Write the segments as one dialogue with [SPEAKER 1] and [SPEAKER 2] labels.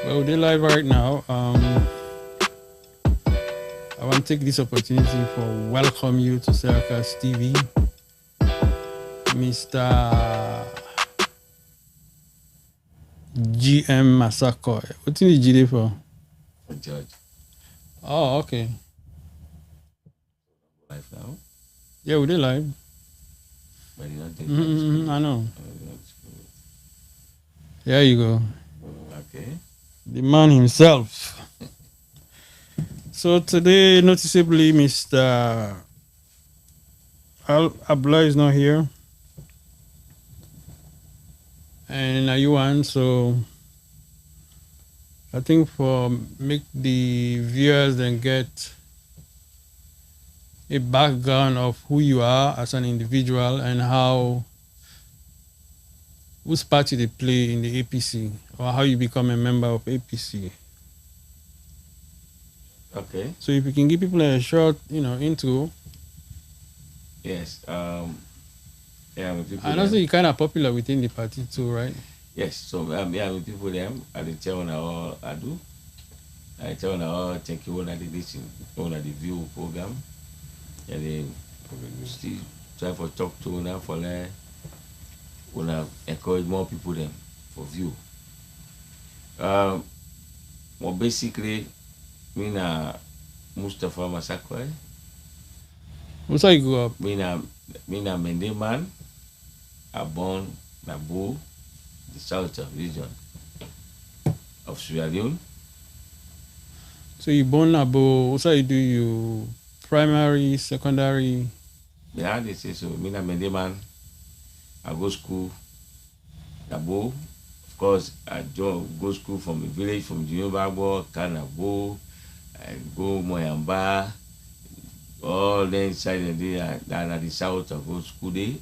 [SPEAKER 1] Well, they're live right now. I want to take this opportunity for welcome you to Circus TV, Mr. GM Massaquoi. What's in the GD for?
[SPEAKER 2] George.
[SPEAKER 1] Oh, okay.
[SPEAKER 2] Live now.
[SPEAKER 1] Yeah, we did live.
[SPEAKER 2] But you don't think
[SPEAKER 1] I know. There you go.
[SPEAKER 2] Okay.
[SPEAKER 1] The man himself. So today, noticeably, Mr. Abla is not here. And Ayuan, so I think for make the viewers then get a background of who you are as an individual and whose part you play in the APC or how you become a member of APC.
[SPEAKER 2] Okay.
[SPEAKER 1] So if you can give people a short, intro.
[SPEAKER 2] Yes. Yeah, with people.
[SPEAKER 1] And also you're kind of popular within the party too, right?
[SPEAKER 2] Yes. So yeah, with people them, I tell on all I do. I tell on all thank you on the listen, on the view program. And they still try for talk to now for like wanna encourage more people them for view. Well basically me na Mustafa Massaquoi.
[SPEAKER 1] What's how you grew up?
[SPEAKER 2] Me na Mende man. I born Nabo, the south region of Sierra Leone.
[SPEAKER 1] So you born Nabo, what's how you do you primary, secondary?
[SPEAKER 2] Yeah, they say so. Me na Mende man. I go school Nabo. Of course, I go school from the village, from GM Massaquoi, Kanabo. I go Moyamba, all the inside the day, and at the south I go school day.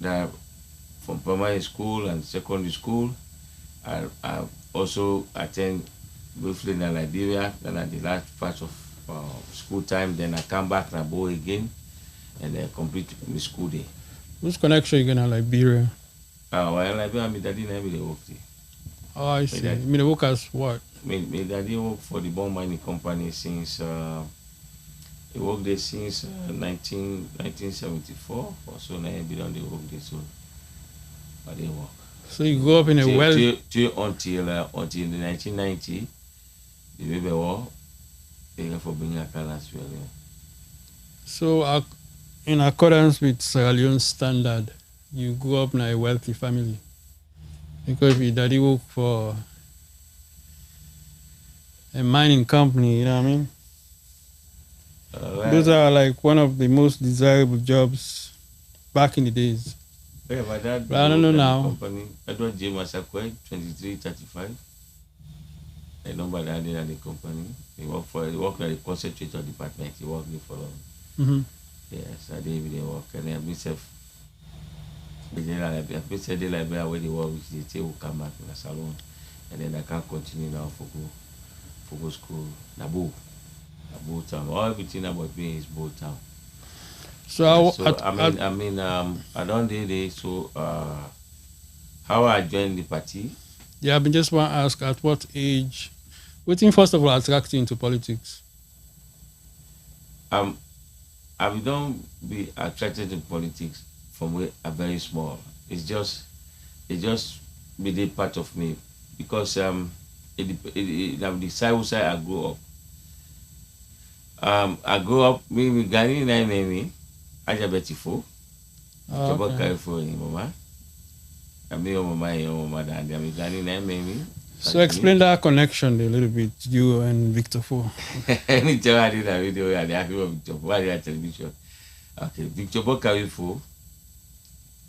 [SPEAKER 2] And from primary school and secondary school, I also attend briefly in Liberia. Then at the last part of school time, then I come back and go again, and then complete my school day.
[SPEAKER 1] Whose connection you gonna Liberia?
[SPEAKER 2] Well, Liberia, my daddy never dey work there.
[SPEAKER 1] Oh, I see. You mean the work as what?
[SPEAKER 2] My daddy worked for the bond mining company since he worked there since 1974 or so. Now he been on the work there, so I didn't work.
[SPEAKER 1] So you grew up in a
[SPEAKER 2] until the 1990, the baby war, they for being a Canada.
[SPEAKER 1] So in accordance with Sierra Leone standard, you grew up in a wealthy family. Because your daddy worked for a mining company, you know what I mean? Those are like one of the most desirable jobs back in the days.
[SPEAKER 2] Yeah, but I
[SPEAKER 1] don't know now.
[SPEAKER 2] Company, I do GM Massaquoi 2335. I know by that in the company. He worked at the concentrator department. He worked there for long. Yes, I didn't work, and I myself. I said like where they work, which they say will come back in the salon, and then I can't continue now for go school. Nabo town. All everything about me is Bo town.
[SPEAKER 1] So
[SPEAKER 2] I don't do this. So how I joined the party?
[SPEAKER 1] Yeah, I just want to ask at what age? What thing first of all attracted you into politics?
[SPEAKER 2] I don't be attracted to politics from where I'm very small. It just be the part of me because the side I grew up. I grew up me Gani na me Ajabetifo. Chobo carry for mama. I'm your mama and I'm Gani na me.
[SPEAKER 1] So explain that connection a little bit, you and Victor Fo.
[SPEAKER 2] Anytime I did a video, I have Victor Fo. Why did television? Okay, Victor Fo carry for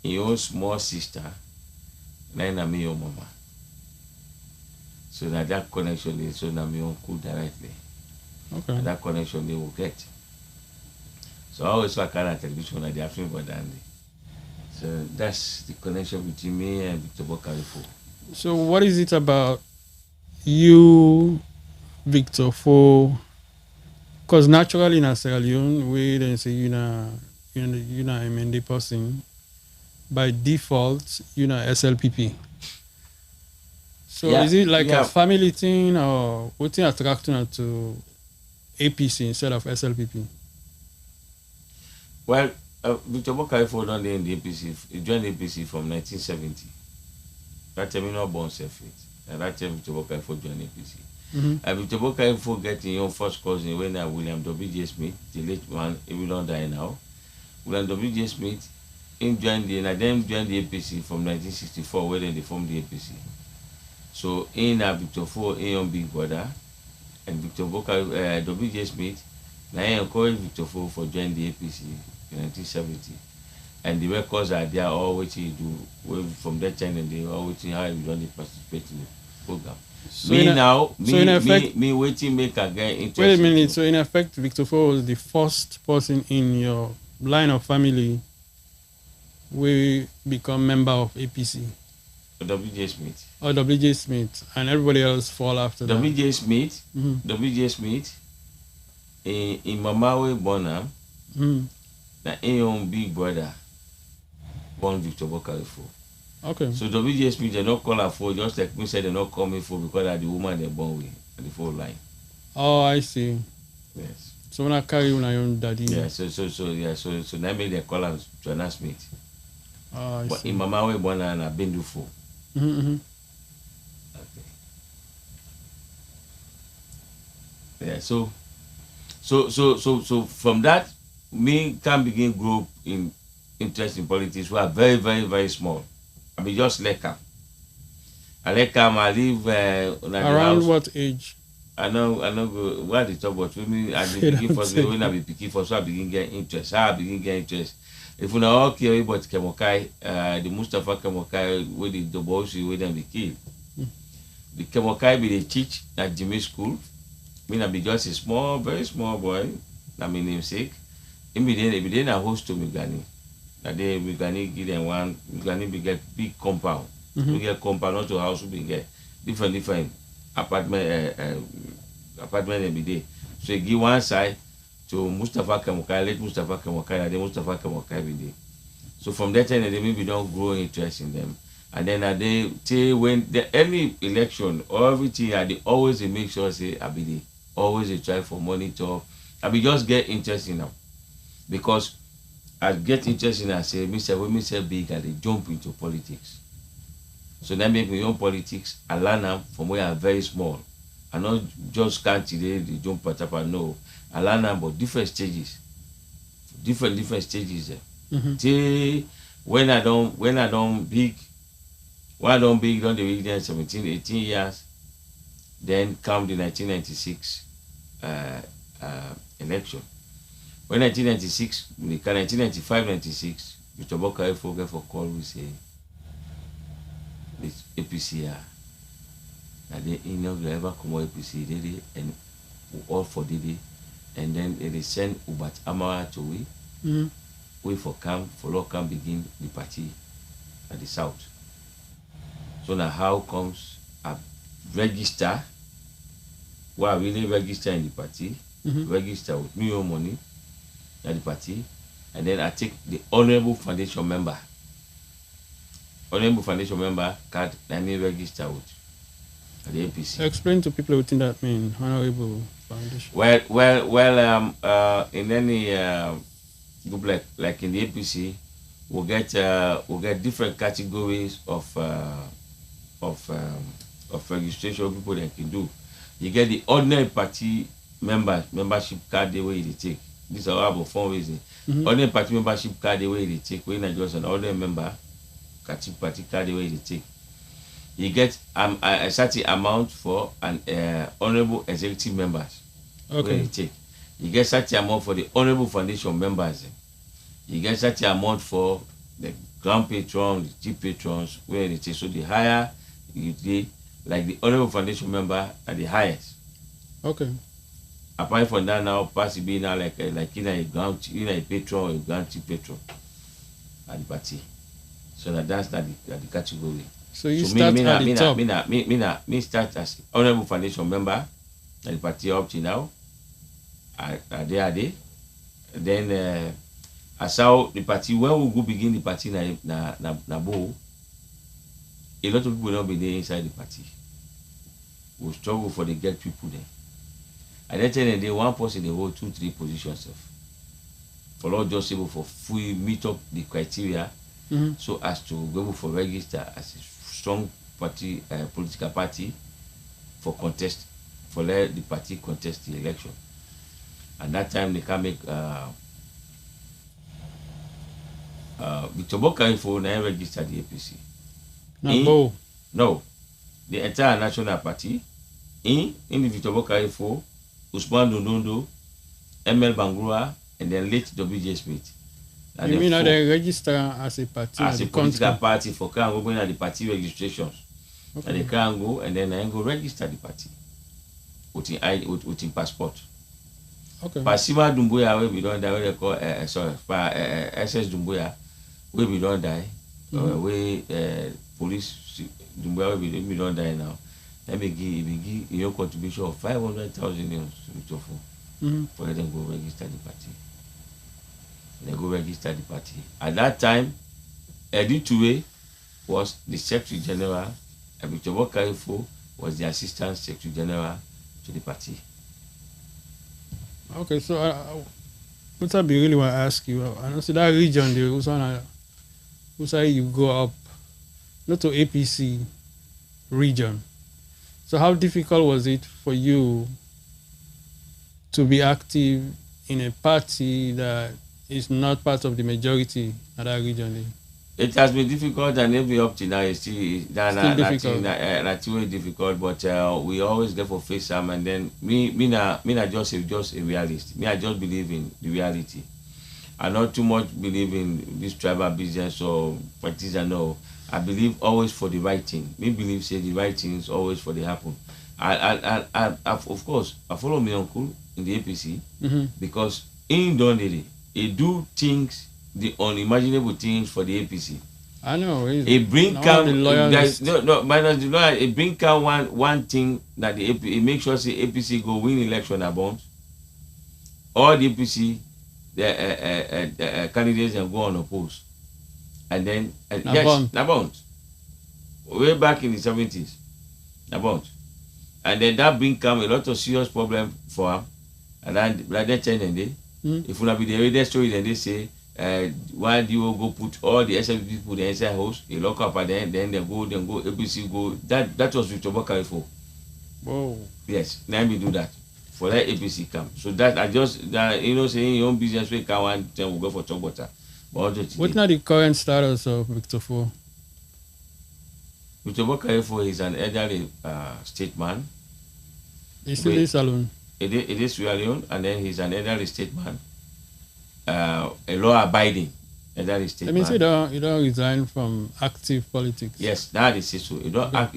[SPEAKER 2] your small sister. Now me your mama. So that connection is so now me uncle directly.
[SPEAKER 1] Okay.
[SPEAKER 2] And that connection they will get. So I always saw kind of television at the afternoon for Dandy. So that's the connection between me and Victor Bokarifo.
[SPEAKER 1] So what is it about you, Victor Fo? Because naturally in Sierra Leone, we then say you're a MND person. By default, SLPP. So is it like a family thing, or what thing attracting to APC instead of SLPP?
[SPEAKER 2] Well, Victor Bokaifo don't in the APC. He joined the APC from 1970. That time he not born self-fit. And that time Victor Bokaifo joined the APC. And Victor Bokaifo getting your first cousin when William W.J. Smith, the late one, he will not die now. William W.J. Smith, he joined the APC from 1964, where they formed the APC. So in Victor Fo, in big brother, and Victor W.J. Smith, now he encouraged Victor Fo for joining the APC in 1970. And the records are there, all which he do from that time, and they all which how he don't participate in the program. So me waiting make again interest.
[SPEAKER 1] Wait a minute. So in effect, Victor Fo was the first person in your line of family we become member of APC.
[SPEAKER 2] W.J. Smith.
[SPEAKER 1] Or W.J. Smith, and everybody else fall after that.
[SPEAKER 2] W.J. Smith. W.J. Smith. In Mamawe Bonham. Na in big brother. Born Victor Bokaifo.
[SPEAKER 1] Okay.
[SPEAKER 2] So W.J. Smith, they not call her for, just like me said, they not call me for because of the woman they born with at the phone line.
[SPEAKER 1] Oh, I see.
[SPEAKER 2] Yes.
[SPEAKER 1] So when I carry on your daddy.
[SPEAKER 2] Yeah. So that made they call her Joanna Smith.
[SPEAKER 1] Oh, I
[SPEAKER 2] but
[SPEAKER 1] see.
[SPEAKER 2] In Mamawe born and a Bindufo. Okay. Yeah. So from that, me can begin grow in interest in politics. We are very, very, very small. I mean, just like him. I live
[SPEAKER 1] around what age?
[SPEAKER 2] I know go what they talk about me. I begin first when I be picking for, so I begin get interest. If you know okay about Kemokai, the Mustafa Kemokai with the boys who them be killed. The Kemokai be they teach at GM school. Me I be just a small, very small boy. I mean namesake. He be then a host to Migani. That day Migani give them one. Migani be get big compound. We get compound not to house. We get different apartment every day. So he give one side to Mustafa Kemokai, late Mustafa Kemokai, and then Mustafa Kemokai every day. So from that time, they maybe don't grow interest in them. And then till when any election or everything, they always they make sure say I be they always they try for monitor. I be just get interest in them because I get interest in I say when me say big, and they jump into politics. So that make me own politics. I learn them from where I'm very small. I not just can't today the jump patapa. No, I learn them but different stages, different stages there. Till when I don't big, don't the big then 17, 18 years. Then come the 1996 election. When 1996, 1995, 96, Mr. Bokaifo get for call we say this APC and they inaugurate ever come APC and all for Didi, and then they send Ubat Amara to we for camp for law camp begin the party at the south. So now how comes I register? Well, I really register in the party, register with me own money at the party, and then I take the honorable foundation member. Honorable foundation member card that me register with at the APC.
[SPEAKER 1] Explain to people what that means, honorable foundation.
[SPEAKER 2] Well, in any group like in the APC, we'll get different categories of registration people that can do. You get the ordinary party membership card the way they take. These are about fundraising. Ordinary party membership card the way they take. We're not just an ordinary member. Party card the way they take. You get a certain amount for an honorable executive members.
[SPEAKER 1] Okay.
[SPEAKER 2] They take. You get certain amount for the honorable foundation members. You get certain amount for the grand patron, the chief patrons, where they take. So the higher you take, like the honorable foundation member are the highest.
[SPEAKER 1] Okay.
[SPEAKER 2] Apart from that, now pass it be now like a patron or a grand chief patron at the party. So that's not the category.
[SPEAKER 1] So you start at the top.
[SPEAKER 2] Me start as honorable foundation member at the party up to now. Then as how the party when we go begin the party na bow, a lot of people don't be there inside the party. we struggle for the get people there. At that time, they one person they hold 2-3 positions of. For not just able for full meet up the criteria, so as to be able for register as a strong party, political party, for contest, for let the party contest the election. And that time they can make Victor Bokaifo now register the APC. No, the entire national party in the Victor Bokaifo, Usman Dundondo, ML Bangura, and then late WJ Smith.
[SPEAKER 1] You mean that they register as a party?
[SPEAKER 2] As a political party for can go going at the party registrations. Okay. And they can go and then I go register the party with passport.
[SPEAKER 1] Okay.
[SPEAKER 2] Pasima Dumbuya will be done that way they call SS Dumbuya will be done die. We police Dumbuya will be done die now. Let me give your contribution of 500,000 to for them go register the party. They go register the party. At that time, Eddie Toué was the Secretary General, and Victor Bokaifo was the Assistant Secretary General to the party.
[SPEAKER 1] Okay, so what I really want to ask you, I know see that region there, who's you go up, not to APC region. So how difficult was it for you to be active in a party that is not part of the majority at that region?
[SPEAKER 2] It has been difficult, and every up to now is still difficult. But we always get for face some, and then me not just a realist. Me I just believe in the reality. I not too much believe in this tribal business or partisan. No, I believe always for the right thing. Me believe say the right thing is always for the happen. I of course I follow my uncle in the APC because in Dundee he do things, the unimaginable things for the APC.
[SPEAKER 1] I know.
[SPEAKER 2] He bring down minus the lawyer. He bring down one thing that the APC, he make sure say APC go win election about. All the APC candidates and go unopposed, and then Nabont. Way back in the 70s, Nabont, and then that bring come a lot of serious problem for him, and then like that time if you be the radio story, then they say, why do you go put all the SFP people the inside house, you lock up, and then they go APC go. That was Victor Bokaifo.
[SPEAKER 1] Whoa.
[SPEAKER 2] Yes, let me do that for that APC come. So that I just saying your own business we can one then we'll go for top water.
[SPEAKER 1] What's not the current status of Victor Fo?
[SPEAKER 2] Victor Bokaifo is an elderly statesman.
[SPEAKER 1] He's still in Salon.
[SPEAKER 2] It is Sierra Leone, and then he's an elderly statesman, a law-abiding elderly statesman.
[SPEAKER 1] I mean, so you don't resign from active politics.
[SPEAKER 2] Yes, that is it. So you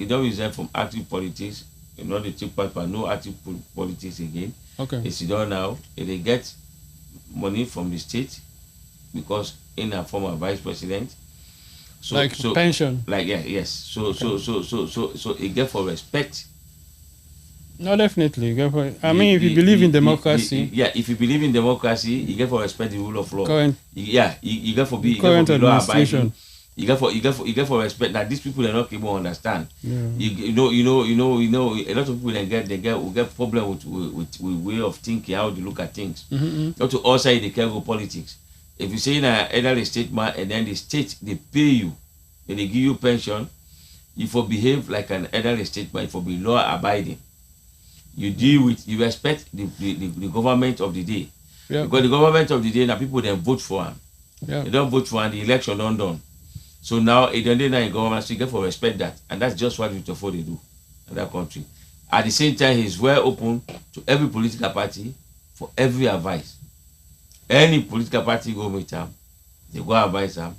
[SPEAKER 2] don't resign from active politics. You know, the take part, but no active politics again.
[SPEAKER 1] Okay.
[SPEAKER 2] It's done now. They get money from the state because in a former vice president.
[SPEAKER 1] So pension.
[SPEAKER 2] Yes. So it get for respect.
[SPEAKER 1] No, definitely. If you believe in democracy.
[SPEAKER 2] If you believe in democracy, you get for respect the rule of law. You get for be law abiding. You get for respect that these people are not able to understand.
[SPEAKER 1] Yeah.
[SPEAKER 2] You know. A lot of people they get problem with way of thinking, how they look at things. Not to all side they care about politics. If you say in an elderly statesman and then the state they pay you and they give you pension, you for behave like an elderly statesman, you for be law abiding. You respect the government of the day. Yeah. Because the government of the day, now people then vote for him.
[SPEAKER 1] Yeah.
[SPEAKER 2] They don't vote for him, the election don't done. So now it don't in government, so you get for respect that. And that's just what Victor Fo they do in that country. At the same time, he's well open to every political party for every advice. Any political party go meet him, they go advise him,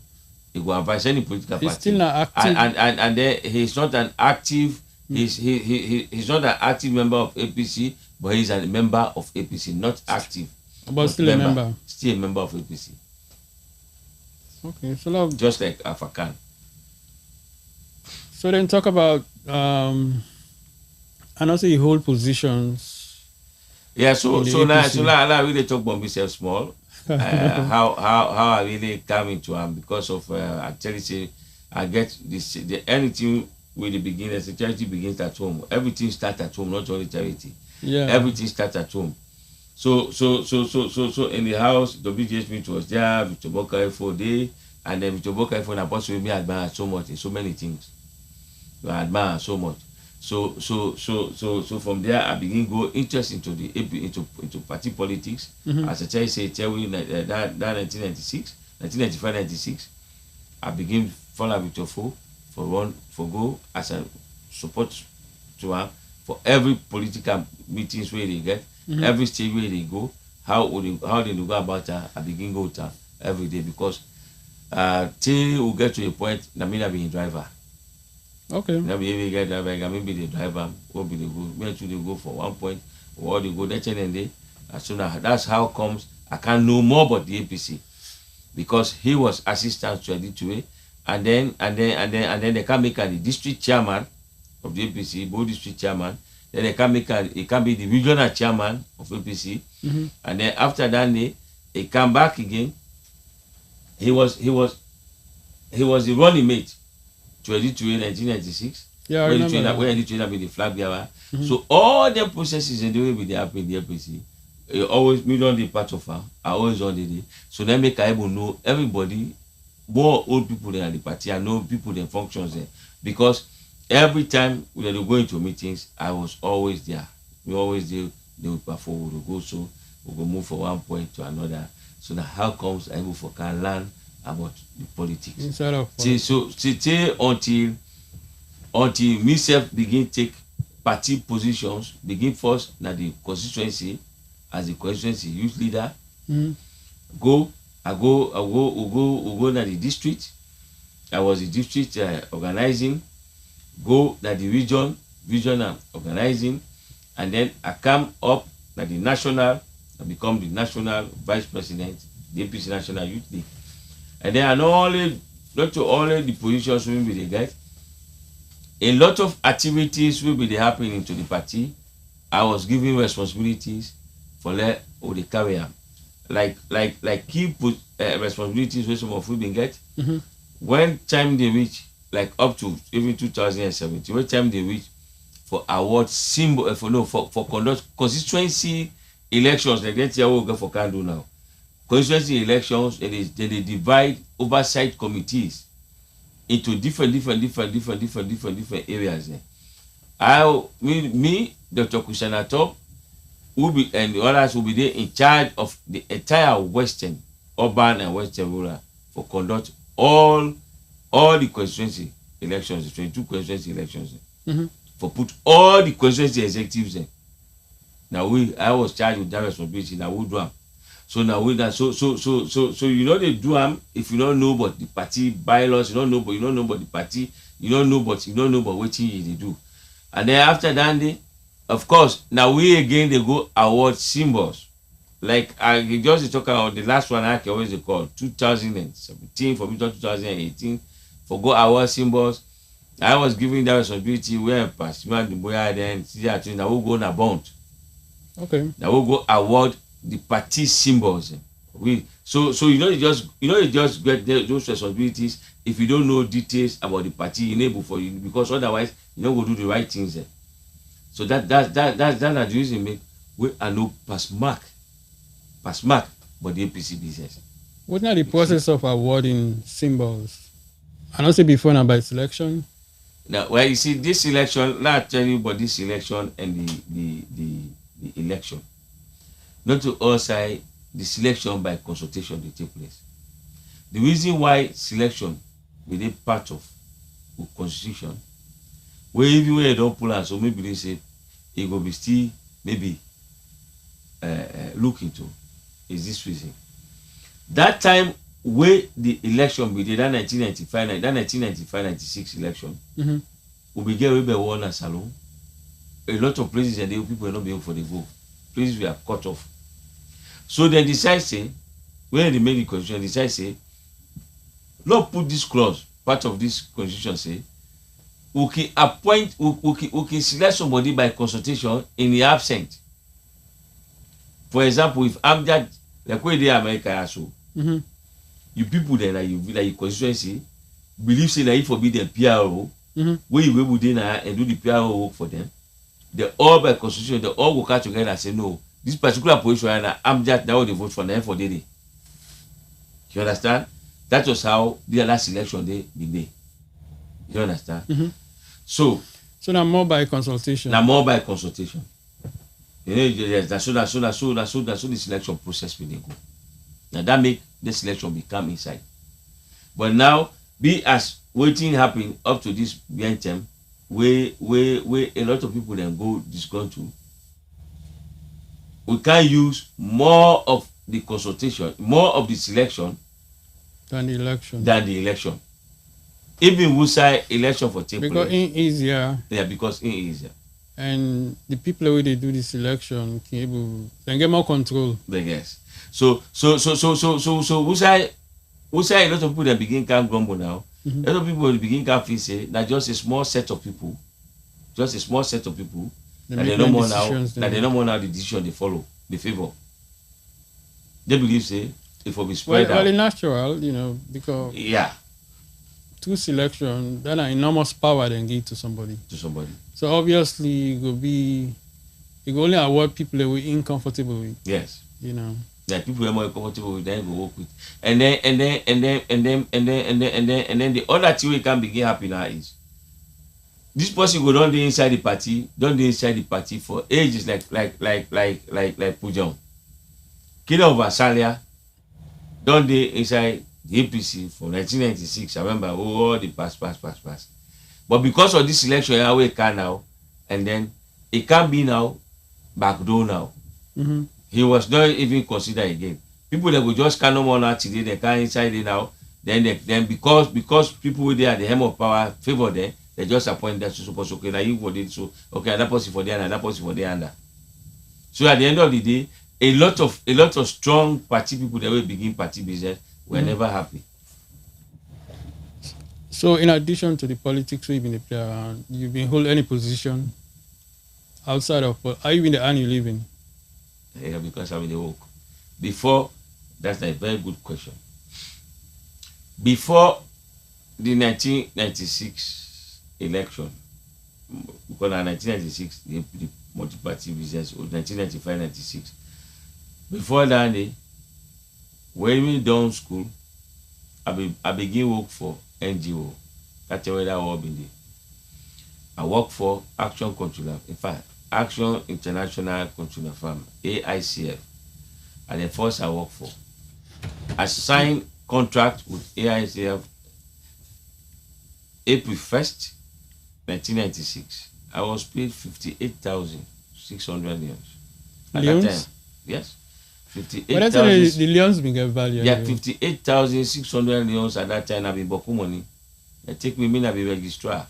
[SPEAKER 2] they go advise any political party.
[SPEAKER 1] He's still not active.
[SPEAKER 2] And then he's not an active. He's not an active member of APC, but he's a member of APC, not active.
[SPEAKER 1] But still a member.
[SPEAKER 2] Still a member of APC.
[SPEAKER 1] Okay, so now
[SPEAKER 2] just like Afakan.
[SPEAKER 1] So then talk about and also you hold positions.
[SPEAKER 2] Yeah, so now I really talk about myself small. How I really come into because of I tell you say I get this anything with the beginners. The charity begins at home. Everything starts at home, not only charity.
[SPEAKER 1] Yeah.
[SPEAKER 2] Everything starts at home. So in the house, WJ Smith was there, Victor Bokai for day, and then Victor Bokai for Apostle with me admire so much in so many things. I admire so much. So from there I begin go interest into the into party politics. As I say, that 1995-96, I begin follow Victor for go as a support to her for every political meetings where they get, every stage where they go, how they go about her. I begin go to her every day because till we get to a point, I mean I be a driver.
[SPEAKER 1] Okay.
[SPEAKER 2] Now we get driver, maybe the driver will be the go. Where should they go for one point, or they go that and day. As soon as that's how comes I can know more about the APC because he was assistant to Editue, and then they can make the district chairman of the APC, both district chairman. Then they can make he can be the regional chairman of APC, and then after that day he come back again. He was the running mate to Editue in 1996.
[SPEAKER 1] Yeah, I remember that.
[SPEAKER 2] When Editue be the flag bearer. So all the processes and the way they happen in the APC, always me don't be part of her. I always on the day. So then make I able know everybody, more old people than the party. I know people that functions there because every time we were going to meetings, I was always there. We always do. They would perform. We would go so we will move from one point to another. So now how comes I able for can learn about the politics
[SPEAKER 1] inside of politics.
[SPEAKER 2] Until myself begin take party positions, begin first na the constituency as the constituency youth leader. I go na the district. I was the district organizing. Go na the regional organizing, and then I come up na the national. I become the national vice president, the APC National Youth League, and then not only the positions will be they get. A lot of activities will be happening into the party. I was given responsibilities for let or the carry on. Like key responsibilities where some of we been get. When time they reach, like up to even 2017, when time they reach for award symbol for conduct constituency elections, like that year we'll go for can do now. Constituency elections, and they divide oversight committees into different areas. Me, Dr. Kushanato, will be and the others will be there in charge of the entire Western, urban and Western rural for conduct all the constituency elections, the 22 constituency elections, for put all the constituency executives in. Now I was charged with that responsibility. Now we do them. So now we that so you know they do them if you don't know about the party bylaws, you don't know about the party, you don't know about what they do. And then after that day, of course, now we again they go award symbols. Like I just talk about the last one I can always call 2017 for me 2018 for go award symbols. I was given that responsibility where Pastor the boy then now we go on a bond.
[SPEAKER 1] Okay.
[SPEAKER 2] Now we go award the party symbols. So you know you just get those responsibilities if you don't know details about the party enable for you because otherwise you don't go do the right things. So that's the reason make we are no pass mark but the APC business.
[SPEAKER 1] What's not the process of awarding symbols? I don't say before now by selection.
[SPEAKER 2] Now, well, you see this election. Let me tell you about this election and the election. Not to all side the selection by consultation they take place. The reason why selection will be part of the constitution, where even when you don't pull out, so maybe they say it will be still maybe look into is this reason. That time where the election we did that 1995-96 election, we began with the one salon. A lot of places and people were not being for the vote. Places were cut off. So they decide say, when they made the constitution, decide say, not put this clause, part of this constitution say, we can appoint, we can select somebody by consultation in the absent. For example, if Amjad, like where they America are so, you people then like you constituency believe say that if forbid them PRO, where you will do now and do the PRO work for them. They all by constitution, they all will come together and say, no, this particular position, I'm just now they vote for them for the day. You understand? That was how the last election day began. You understand? So
[SPEAKER 1] now more by consultation.
[SPEAKER 2] Now more by consultation. You know, yes, that's so the selection process will go. Now that make the selection become inside. But now, be as waiting happen up to this end term, where a lot of people then go disgruntled. We can use more of the consultation, more of the selection
[SPEAKER 1] than the election. Even Wusai election for take because in easier.
[SPEAKER 2] Yeah, because in easier.
[SPEAKER 1] And the people where they do this election can able then get more control.
[SPEAKER 2] Yes. So Wusai a lot of people that begin can grumble now. A lot of people will begin can feel say that just a small set of people, that they don't more now, that they don't more now the decision they follow, they favor. They believe say it will be spread out.
[SPEAKER 1] Well, it's natural, you know, because through selection, that are enormous power then give to somebody. So obviously it will only award people that we're incomfortable with.
[SPEAKER 2] Yes.
[SPEAKER 1] You know.
[SPEAKER 2] That people are more comfortable with, then go work with. And then the other thing we can begin happen now is this person go down inside the party for ages like Pujan. Kid of Asalia, done inside the APC from 1996. I remember all the pass. But because of this election, we can now, and then it can be now backdoor now. He was not even considered again. People that will just cannot more now today, they can inside it now. Then because people with there at the hem of power favor them, they just appoint that to suppose okay, now you for this, so okay, another person for there, another person for there under. So at the end of the day, a lot of strong party people that will begin party business were never happy.
[SPEAKER 1] So in addition to the politics we've been play around, you've been hold any position outside of are you in the army you live in?
[SPEAKER 2] Yeah, because I'm in the work. Before, that's a very good question. Before the 1996 election, because in 1996, the multi-party business, or 1995-96, before that day, when we done school, I began work for NGO. That's where I work in there. I work for Action Controller. In fact, Action International Consumer Farm, AICF, and the first I work for. I signed contract with AICF April 1st, 1996. I was paid 58,600 leons. At that time, yes.
[SPEAKER 1] 58,000. The leons been get value.
[SPEAKER 2] Yeah, 58,600 leons at that time. I been boku money. They take me I be registrar.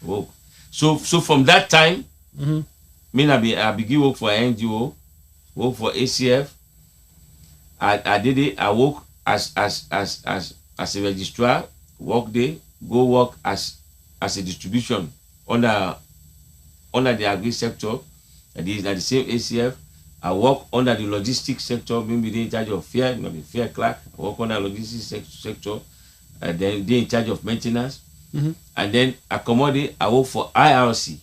[SPEAKER 2] Work. So from that time, I begin work for NGO, work for ACF. I did it. I work as a registrar, work there, go work as a distribution under the agri sector. That is at the same ACF. I work under the logistics sector, maybe in charge of fair, fair clerk. I work under logistics sector, and then they in charge of maintenance. And then accommodate. I work for IRC.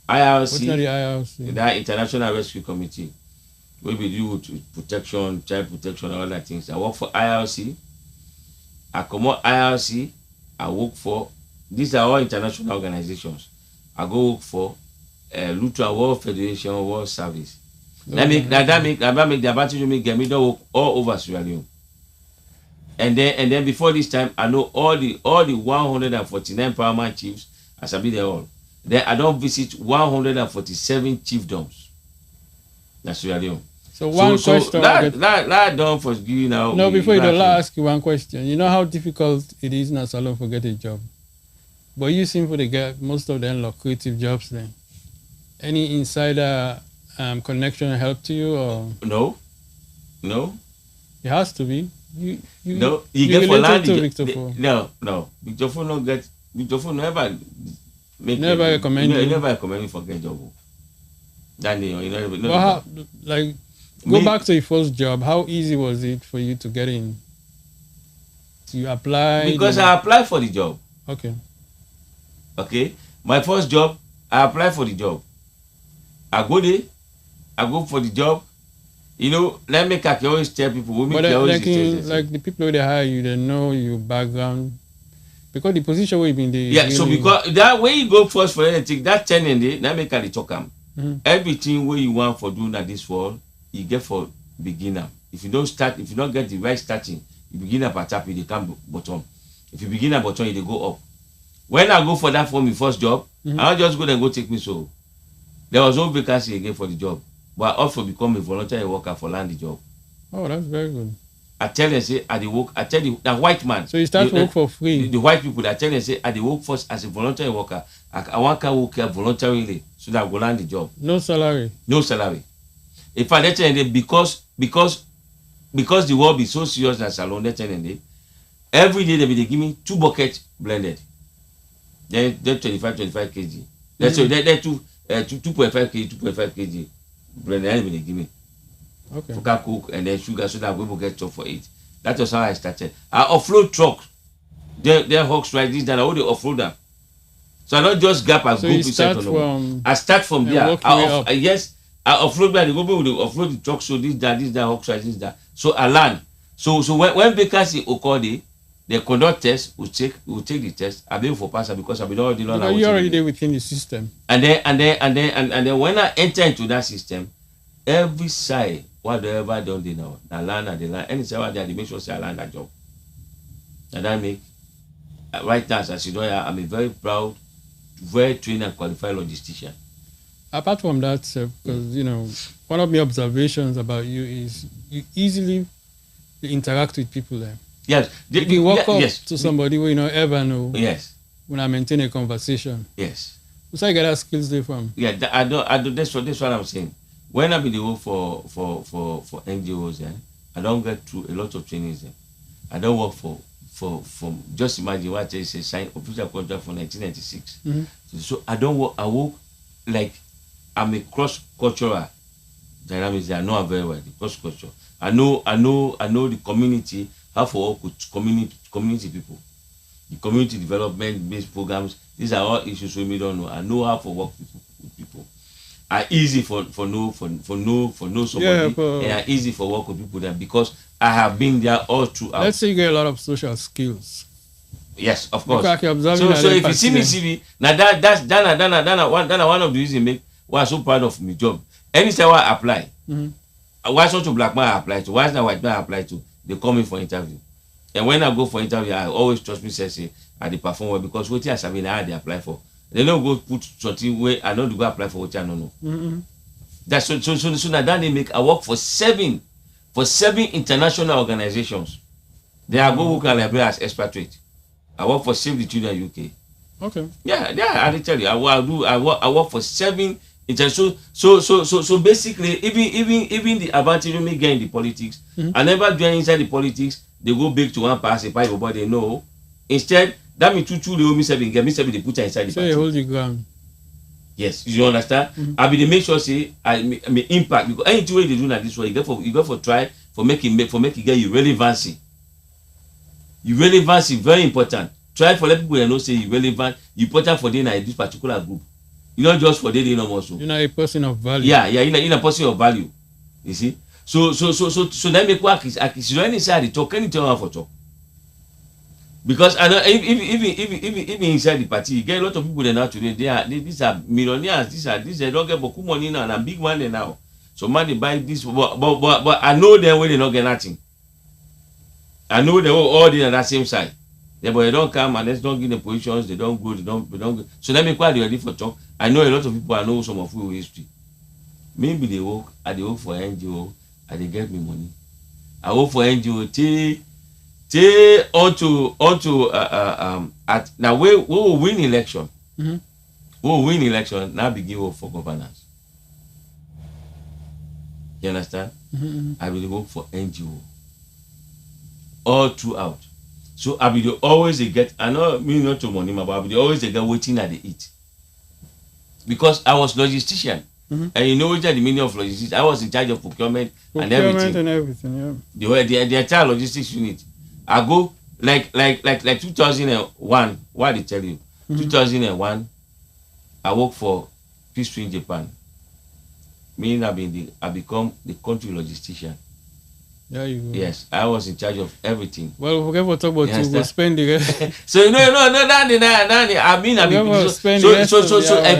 [SPEAKER 1] What's the IRC?
[SPEAKER 2] That International Rescue Committee. We do with protection, child protection, and all that things. I work for IRC. I come out IRC. I work for, these are all international organizations. I go work for Lutheran World Federation World Service. That make the advantage of me get me don't work all over Sierra Leone. And then before this time, I know all the 149 paramount chiefs as I be there all. Then I don't visit 147 chiefdoms. That's Sierra Leone.
[SPEAKER 1] So question.
[SPEAKER 2] That done for you now.
[SPEAKER 1] No, before you do, I'll ask you one question. You know how difficult it is in Salon to get a job, but you seem to get most of them lucrative jobs. Then, any insider connection help to you or
[SPEAKER 2] no?
[SPEAKER 1] It has to be. You
[SPEAKER 2] get for land.
[SPEAKER 1] No.
[SPEAKER 2] Victor Fo no get. Victor Fo never make.
[SPEAKER 1] Never recommend you.
[SPEAKER 2] Never recommend me for get job. That day,
[SPEAKER 1] go back to your first job. How easy was it for you to get in? You apply?
[SPEAKER 2] Because I applied for the job.
[SPEAKER 1] Okay.
[SPEAKER 2] Okay, my first job, I apply for the job. I go there, I go for the job. You know, let me can always tell people, women
[SPEAKER 1] But
[SPEAKER 2] can always
[SPEAKER 1] like the people they hire you, they know your background. Because the position where you been there.
[SPEAKER 2] Yeah,
[SPEAKER 1] really...
[SPEAKER 2] so because that when you go first for anything, that training day, let me can talk am. Everything where you want for doing at this world, you get for beginner. If you don't get the right starting, you begin up at top, you come bottom. If you begin at bottom, you go up. When I go for that for my first job, I just go and go take me so. There was no vacancy again for the job. But I also become a voluntary worker for land the job.
[SPEAKER 1] Oh, that's very good.
[SPEAKER 2] I tell them, say, I work, I tell the white man.
[SPEAKER 1] So you start to work for free?
[SPEAKER 2] The white people, I tell them, say, I work first as a voluntary worker. I want to work here voluntarily so that I go land the job.
[SPEAKER 1] No salary?
[SPEAKER 2] No salary. In fact, that's because the world is so serious in salon, that's every day they give me 2 buckets blended. They're 25 kg. That's so they're 2.5 kg, 2.5 kg blended. They give me.
[SPEAKER 1] Okay.
[SPEAKER 2] For cook and then sugar so that we will get chop for it. That was how I started. I offload truck. They're hawks right this, then I only offload them. So I don't just gap and
[SPEAKER 1] so
[SPEAKER 2] go
[SPEAKER 1] from
[SPEAKER 2] I start from there. Yes, I offload by the go with offload the truck, so this, that, hawks right, this, that. So I learn. So when vacancy occur, the conduct test will take the test. I'll be able for passer because I've been already learned.
[SPEAKER 1] Because you're already there within the system.
[SPEAKER 2] And then when I enter into that system, every side whatever done they now, I learn and they learn. Any side they make sure say I learn that job. And that make right now as you know, I'm a very proud, very trained and qualified logistician.
[SPEAKER 1] Apart from that, because you know, one of my observations about you is you easily interact with people there.
[SPEAKER 2] Yes.
[SPEAKER 1] You can walk up to somebody who you know ever know.
[SPEAKER 2] Yes.
[SPEAKER 1] When I maintain a conversation.
[SPEAKER 2] Yes.
[SPEAKER 1] Where you get that skills there from?
[SPEAKER 2] Yeah, I don't. That's what I'm saying. When I'm in the work for NGOs, I don't get through a lot of trainings. I don't work for just imagine what I say, sign official contract for 1996. So I don't work. I work like I'm a cross-cultural dynamics. I know very well the cross-culture. I know the community, how to work with community people, the community development based programs. These are all issues we don't know. I know how to work with people. Are easy for know somebody, and are easy for work with people there because I have been there all throughout.
[SPEAKER 1] Let's say you get a lot of social skills.
[SPEAKER 2] Yes, of course.
[SPEAKER 1] So
[SPEAKER 2] if you see me CV, now that's one of the reasons make why I'm so proud of my job. Anytime I apply, why such a black man I apply to? Why is not white man I apply to? They call me for interview, and when I go for interview, I always trust me say I dey perform well because what I sabi now they apply for. They don't go put something where I don't go apply for what I don't know. That's so now that they make I work for 7 international organizations. They are go work as expatriate. I work for Save the Children UK.
[SPEAKER 1] Okay.
[SPEAKER 2] Yeah, I tell you, I work for 7 international. So basically, even the advantage me get in the politics, I never join inside the politics. They go big to one pass a pipe, but they know. Instead, that means two they owe me 7 get me 7 they put inside the
[SPEAKER 1] party. So you hold your ground.
[SPEAKER 2] Yes, you understand? I be the make sure say I impact because anything way they do like this way, you go for try for making get you relevancy. You relevancy very important. Try for let people know say you relevant, you important for them in this particular group. You not just for them no more so.
[SPEAKER 1] You're not a person of value.
[SPEAKER 2] Yeah, you're a person of value. You see? So that make work is any side they talk, anything I want for talk. Because I know even inside the party, you get a lot of people there now today. These are millionaires. These they don't get beaucoup money now, and I'm big money now. So man they buy this, but I know them when they don't get nothing. I know they all in on that same side. Yeah, but they don't come and they don't give them positions. They don't go. They don't go. So that make quite ready for talk. I know a lot of people. I know some of who history. Maybe they work. I they work for NGO. And they get me money. I work for NGO. Onto at now we will win election. We will win election. Now begin work for governance. You understand? I will work for NGO all throughout. So I will always get. I know me not to money, but I will always get waiting at the eat because I was logistician. And you know what the meaning of logistics? I was in charge of procurement and everything. Yeah. The entire logistics unit. I go like 2001. Why they tell you? 2001, I work for Peace in Japan. Meaning I become the country logistician.
[SPEAKER 1] There you go.
[SPEAKER 2] Yes, I was in charge of everything.
[SPEAKER 1] Well, forget what talk about you. We'll spend the rest.
[SPEAKER 2] So in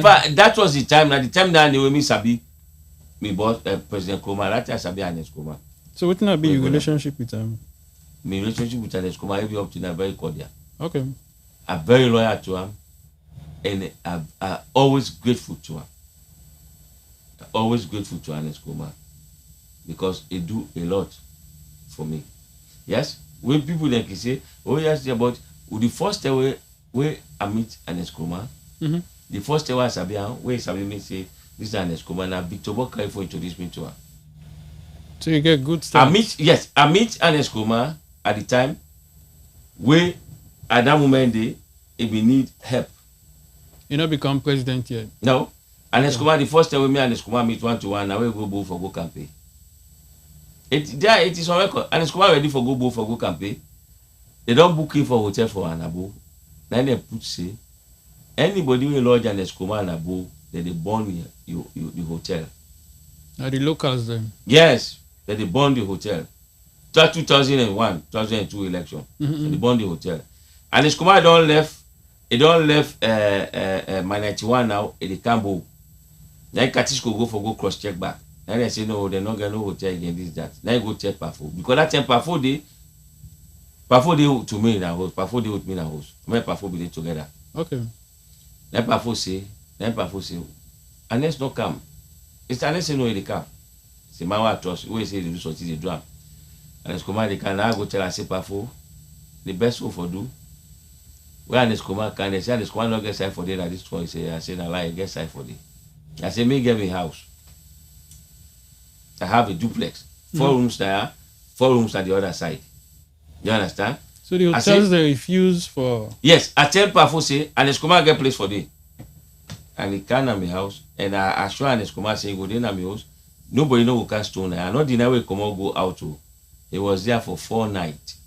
[SPEAKER 2] fact, that was the time. At the time that me sabi me boss President Kroma. That time sabi Ernest Kroma.
[SPEAKER 1] So what not be your relationship with him?
[SPEAKER 2] My relationship with Ernest Kroma every up to now very cordial.
[SPEAKER 1] Okay.
[SPEAKER 2] I'm very loyal to him, and I'm always grateful to him. Always grateful to Ernest Kroma because he do a lot for me. Yes, when people like you say, oh yes, but the first time where I meet Ernest Kroma, the first time I sabi where sabi me say this is Ernest Kroma, now Victor Bokai for introduce me to her.
[SPEAKER 1] So you get good stuff.
[SPEAKER 2] I meet Ernest Kroma at the time where at that moment he need help.
[SPEAKER 1] You not become president yet.
[SPEAKER 2] No. Ernest Kroma, the first time we meet Ernest Kroma meet 1-to-1, now we go both for go campaign. It is on record. Ernest Kroma ready for go campaign. They don't book him for hotel for Anabo. Then they put say anybody who lodge Ernest Kroma Anabo, then they burn the hotel.
[SPEAKER 1] Are the locals then?
[SPEAKER 2] Yes, then they burn the hotel. That 2001, 2002 election. So they burn the hotel. Ernest Kroma don't left. He don't left my 91 now in the Cambo. Then Katisco go cross check back. Then they say no, they're not gonna no hotel again, this, that. Then go check Pafo. Because that time Pafo they to me in the house. Pafo they with me in the house. Me and Pafo be there together.
[SPEAKER 1] Okay.
[SPEAKER 2] Then Pafo say, Ernest not come. It's Ernest say no in the car. Say my wife trust. We say they do something they do. Ernest Kroma they can now go tell us say Pafo, the best way for do. Where Ernest Kroma can they say Ernest Kroma not get side for day that this one say I say na lie get side for day. I say me get me house. I have a duplex, 4 rooms there, 4 rooms at the other side. You understand?
[SPEAKER 1] So the hotels they refuse for.
[SPEAKER 2] Yes, I tell Pafo say Ernest Kroma get place for day, and he can at my house, and I assure Ernest Kroma say go there at my house. Nobody know who can stone there. I not deny we come out go out to. He was there for 4 nights.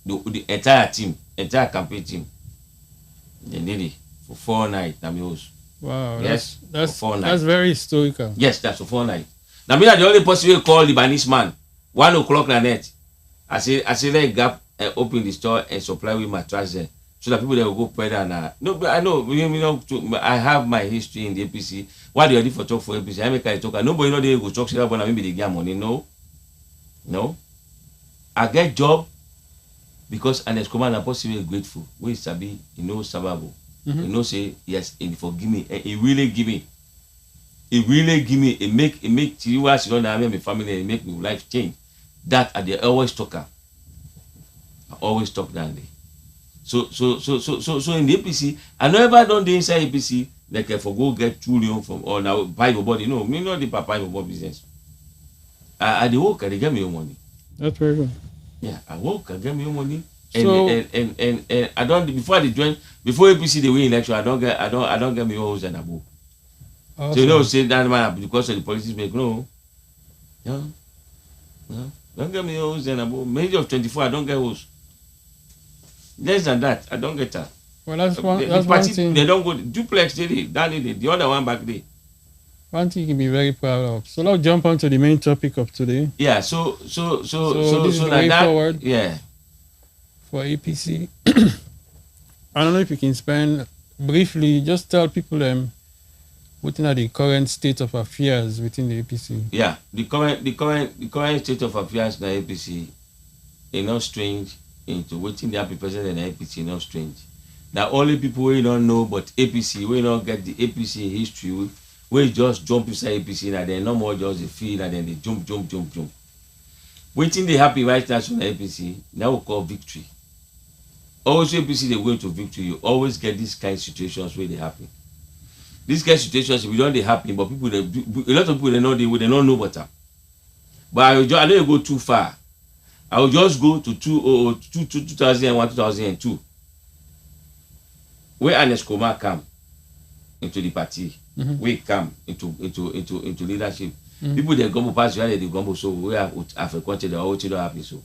[SPEAKER 2] The entire campaign team. They did it for 4 nights at my house.
[SPEAKER 1] Wow,
[SPEAKER 2] yes,
[SPEAKER 1] that's
[SPEAKER 2] 4 nights.
[SPEAKER 1] That's very historical.
[SPEAKER 2] Yes, that's for 4 nights. Now me are the only person who call Lebanese man 1 o'clock na night. I say let Gap open the store and supply with mattress there, so that people they will go pay and no, but I know I have my history in the APC. Why they ready for talk for APC? I make I talk. Nobody know they go talk say about maybe they get money. No. I get job because Ernest Kroma na possibly grateful. We sabi, sababo. Say yes, and forgive me. And he really give me. It make Chiriwa sit down and my family and make my life change. That I they always talker. I always talk down there. So in the APC, I never done the inside APC like I for go get 2 million from or now buy your body. No, me not the papa your body business. I the work, they get me your money.
[SPEAKER 1] That's very good.
[SPEAKER 2] Yeah, I work, I get me your money. And I don't before APC they win election, I don't get me your house and above. Awesome. So say that man because of the politics make no. Don't get me hoes and above. Maybe of 24, I don't get hoes. Less than that, I don't get her.
[SPEAKER 1] Well, that's one thing.
[SPEAKER 2] They don't go duplex the other one back there.
[SPEAKER 1] One thing you can be very proud of. So let's jump on to the main topic of today.
[SPEAKER 2] Yeah. So this is
[SPEAKER 1] the way forward.
[SPEAKER 2] Yeah.
[SPEAKER 1] For APC, I don't know if you can spend briefly just tell people within the current state of affairs within the APC.
[SPEAKER 2] Yeah, the current state of affairs in the APC is not strange into waiting the happy president in the APC is not strange. Now only people who don't know but APC, we don't get the APC history, we just jump inside APC and then no more just the feel and then they jump. Waiting the happy right now in the APC, now we call victory. Always APC they go to victory, you always get these kind of situations where they happen. These kind of situations we don't they happen, but people a lot of people they don't know better. But I don't go too far. I will just go to 2001, 2002, where Ernest Kroma come into the party. We come into leadership. People they gumbo pass where they gumbo so we have frequented the whole don't happen so.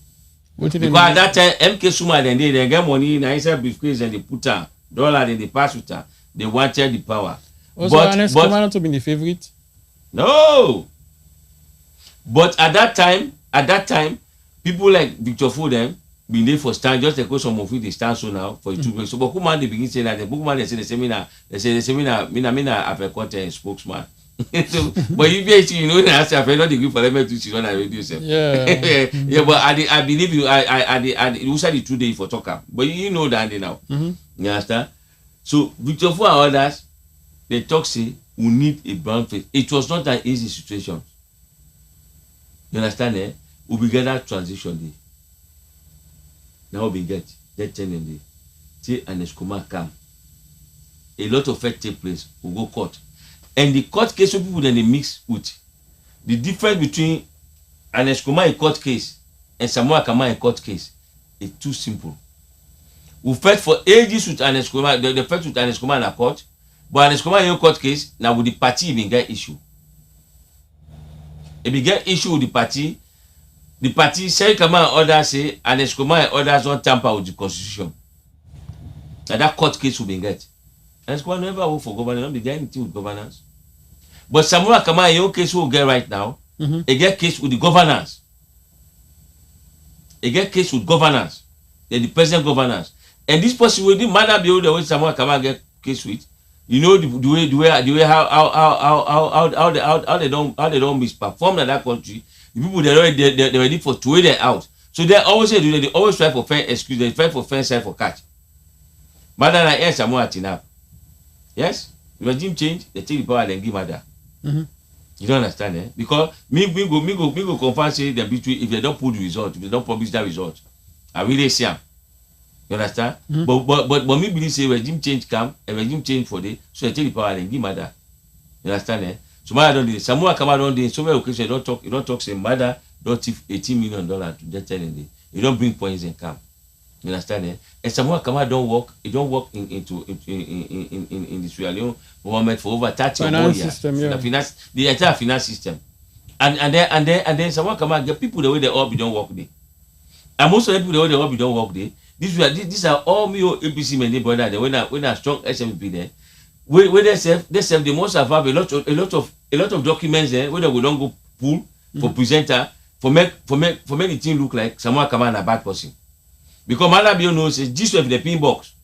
[SPEAKER 2] Because at that time MK Suma they get money in inside briefcase and they put down dollar they pass with her. They wanted the power.
[SPEAKER 1] Also, Ernest Kumar not to be the favorite.
[SPEAKER 2] No. But at that time, people like Victor Foden been there for stand just like some of it they stand so now for 2 weeks. So but Kumar they begin saying that the Kumar they say the seminar, mina have a content spokesman. So, but you know that I not degree for them to see on a radio set.
[SPEAKER 1] Yeah.
[SPEAKER 2] Yeah, but I believe you. You said the 2 days for talker, but you know that now. You understand? So Victor Foden and others, they talk say we need a brown face. It was not an easy situation. You understand? We begin that transition day. Now we get that 10 day. Till Ernest Kumar come. A lot of fact take place. We go court. And the court case of people then they mix with the difference between Ernest Kumar in court case and Samuel Kamara in court case is too simple. We fight for ages with Ernest Kumar, the fight with Ernest Kumar in a court, but Ernest Kumar in court case now with the party even get issue. If we get issue with the party say Kamara and others say Ernest Kumar and others don't tamper with the constitution. Now that court case will be get. Ernest Kumar never work for governance, don't be get anything with governance. But Samuel Kamara, your case will get right now. He get case with the governance. He get case with governance. The present governance. And this person will not matter be the way Samuel Kamara get case with. You know the way how they don't misperform in that country. The people they're ready for to weigh them out. So they always say they always try for fair excuse, they try for fair side for catch. But then I Samuel Tinap. Yes? The regime change, they take the power and give mother. You don't understand, eh? Because me go confirm say the between if they don't put the result, if they don't publish that result, I really see them. You understand? But me believe say regime change come, a regime change for day, so they take the power and give mother. You understand, eh? So mother don't do it. Samuel Kamara don't do it. So many occasions you don't talk say mother don't give $18 million to that 10 day. You don't bring points and come. You understand, eh? And Samuel Kamara don't work. He don't work in the Sierra Leone government for over 30 or more years.
[SPEAKER 1] System, yeah.
[SPEAKER 2] The entire finance system. And then Samuel Kamara get people the way they all be don't work there. And most of the people the way they all be don't work there. These are all me APC men, they brother. When a strong SMP there, where they say they must have a lot of documents there where they will don't go pull for presenter for make the team look like Samuel Kamara a bad person. Because Malabio knows this with the pin box.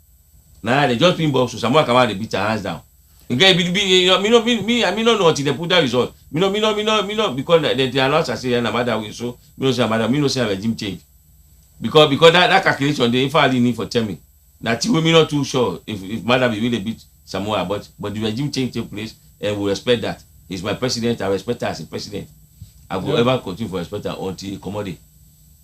[SPEAKER 2] Now they just pin box so Samuel Kamara they beat her hands down. Okay, I don't know until they put that result. Me no because they are not say na matter we so me no say matter me no say regime change. Because that calculation they infact need for tell me. That we not too sure if matter be really beat Samuel but the regime change take place and we respect that. He's my president, I respect her as a president. I will ever continue for respect her until he commodity.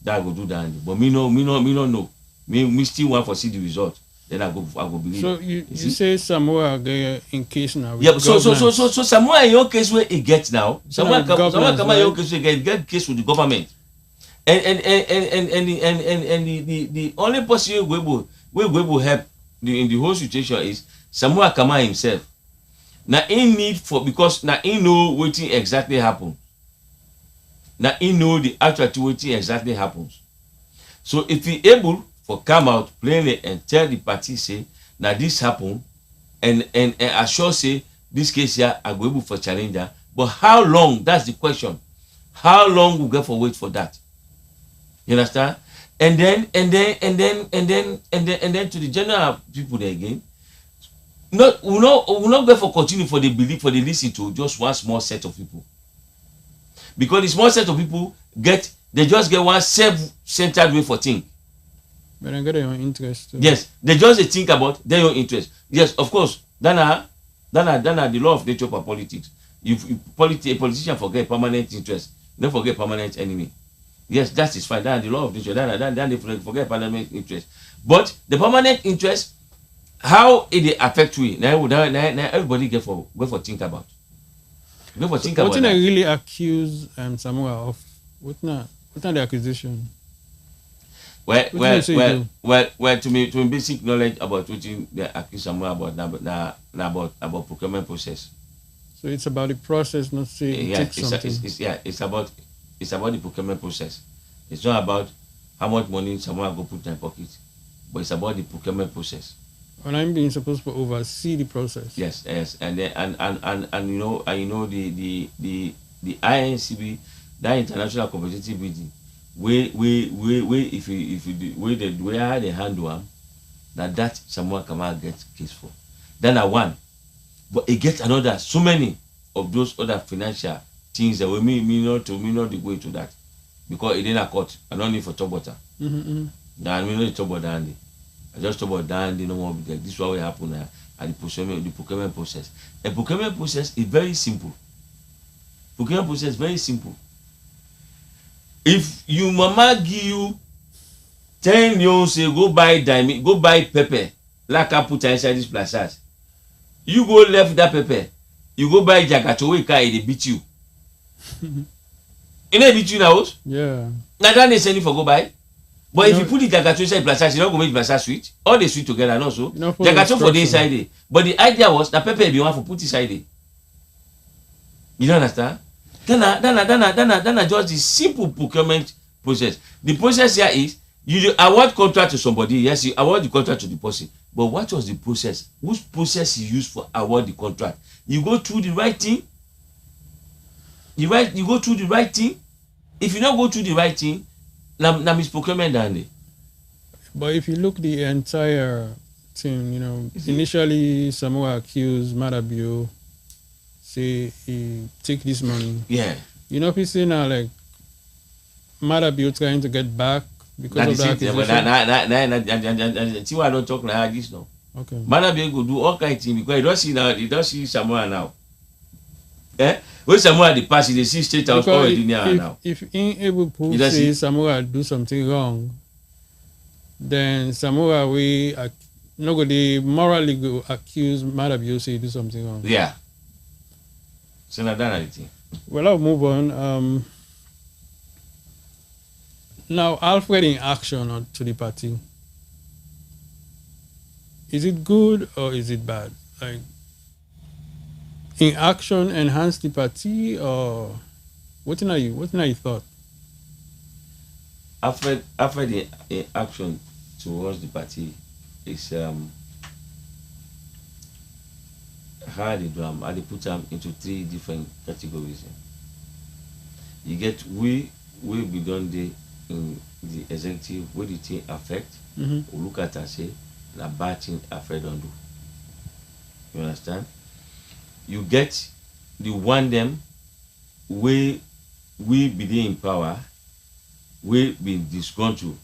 [SPEAKER 2] That I go do that. But me no know. Me still want to see the result. Then I go believe.
[SPEAKER 1] So you say Samuel in case now.
[SPEAKER 2] Yeah, so Samuel in your case where he gets now. Samuel come in your case where get case with the government. And the only person we will help in the whole situation is Samuel Kamara himself. Now in need for because now he know what exactly happened. Now he know the actual what exactly happens. So if he able for come out plainly and tell the party say now this happened and assure say this case here I go able for challenger. But how long? That's the question. How long will get for wait for that? You understand? And then to the general people there again. We not go for continue for the belief for the listen to just one small set of people. Because the small set of people they just get one self-centered way for think.
[SPEAKER 1] But I get your interest too.
[SPEAKER 2] Yes, they just think about their own interest. Yes, of course. Dana the law of nature for politics. If a politician forget permanent interest, don't forget permanent enemy. Yes, that is fine. That's the law of nature. Then they forget permanent interest. But the permanent interest, how it affect we? Now everybody get for think about. Go for think about.
[SPEAKER 1] What did I really accuse Samuel of? What not the accusation?
[SPEAKER 2] Well, to me, basic knowledge about what they accuse Samuel about procurement process.
[SPEAKER 1] So it's about the process, not say
[SPEAKER 2] it's about the procurement process. It's not about how much money Samuel go put in my pocket, but it's about the procurement process.
[SPEAKER 1] When I'm being supposed to oversee the process.
[SPEAKER 2] Yes, yes, and then and you know the INCB, that international competitive bidding, where if you do where they handle them, that someone can get case for. Then I one, but it gets another so many of those other financial things that we me not the way to that, because it didn't court. I don't need for top water. Now we know the top water. I just talk about that, no more. This is what will happen at the procurement process. A procurement process is very simple. Procurement process is very simple. If you mama give you 10 million, say go buy pepper, like I put inside this placard. You go left that pepper, you go buy jagato car, they beat you. You know beat you now?
[SPEAKER 1] Yeah.
[SPEAKER 2] Now that they send you for go buy. But if you put the jagato inside placard, you don't go make placard sweet. All they sweet together, and also jagato for the inside there. But the idea was that pepper be one for put inside there. You don't understand? Then just the simple procurement process. The process here is you award contract to somebody. Yes, you award the contract to the person. But what was the process? Which process you use for award the contract? You go through the right thing. You go through the right thing. If you don't go through the right thing, now misprocurement down.
[SPEAKER 1] But if you look the entire thing, you know, initially Samoa accused Madabio, say he take this money.
[SPEAKER 2] Yeah.
[SPEAKER 1] You know, PC now like Madabio trying to get back because of that.
[SPEAKER 2] See why I don't talk like this now.
[SPEAKER 1] Okay.
[SPEAKER 2] Madabio go do all kind of things because he don't see Samoa now. When Samoa the past, they see state house already near now.
[SPEAKER 1] If in able to say Samoa do something wrong, then Samoa we nobody morally go accuse Madabio say do something wrong.
[SPEAKER 2] Yeah. So now that thing.
[SPEAKER 1] Well, I'll move on. Now Alfred in action to the party. Is it good or is it bad? Like, in action enhance the party, or what are you thought?
[SPEAKER 2] After the action towards the party is how they do them. I put them into 3 different categories. You get we be done in the executive, what the thing affect, we look at and say the bad thing affect don't do. You understand? You get the one them we be in power, we been disgruntled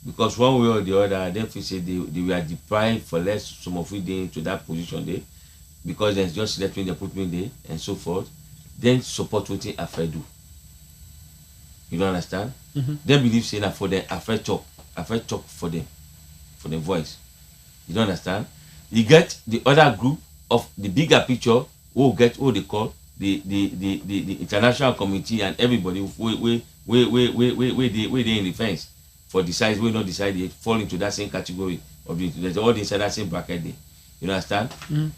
[SPEAKER 2] because one way or the other they feel say they were deprived for less some of it into that position there because there's just let me they put me there and so forth. Then support what they affect do. You don't understand? They believe say that for them affect talk for them voice. You don't understand? You get the other group of the bigger picture who get what they call the international committee and everybody we they in the fence for decide we not decide they fall into that same category of the all inside that same bracket there. You understand?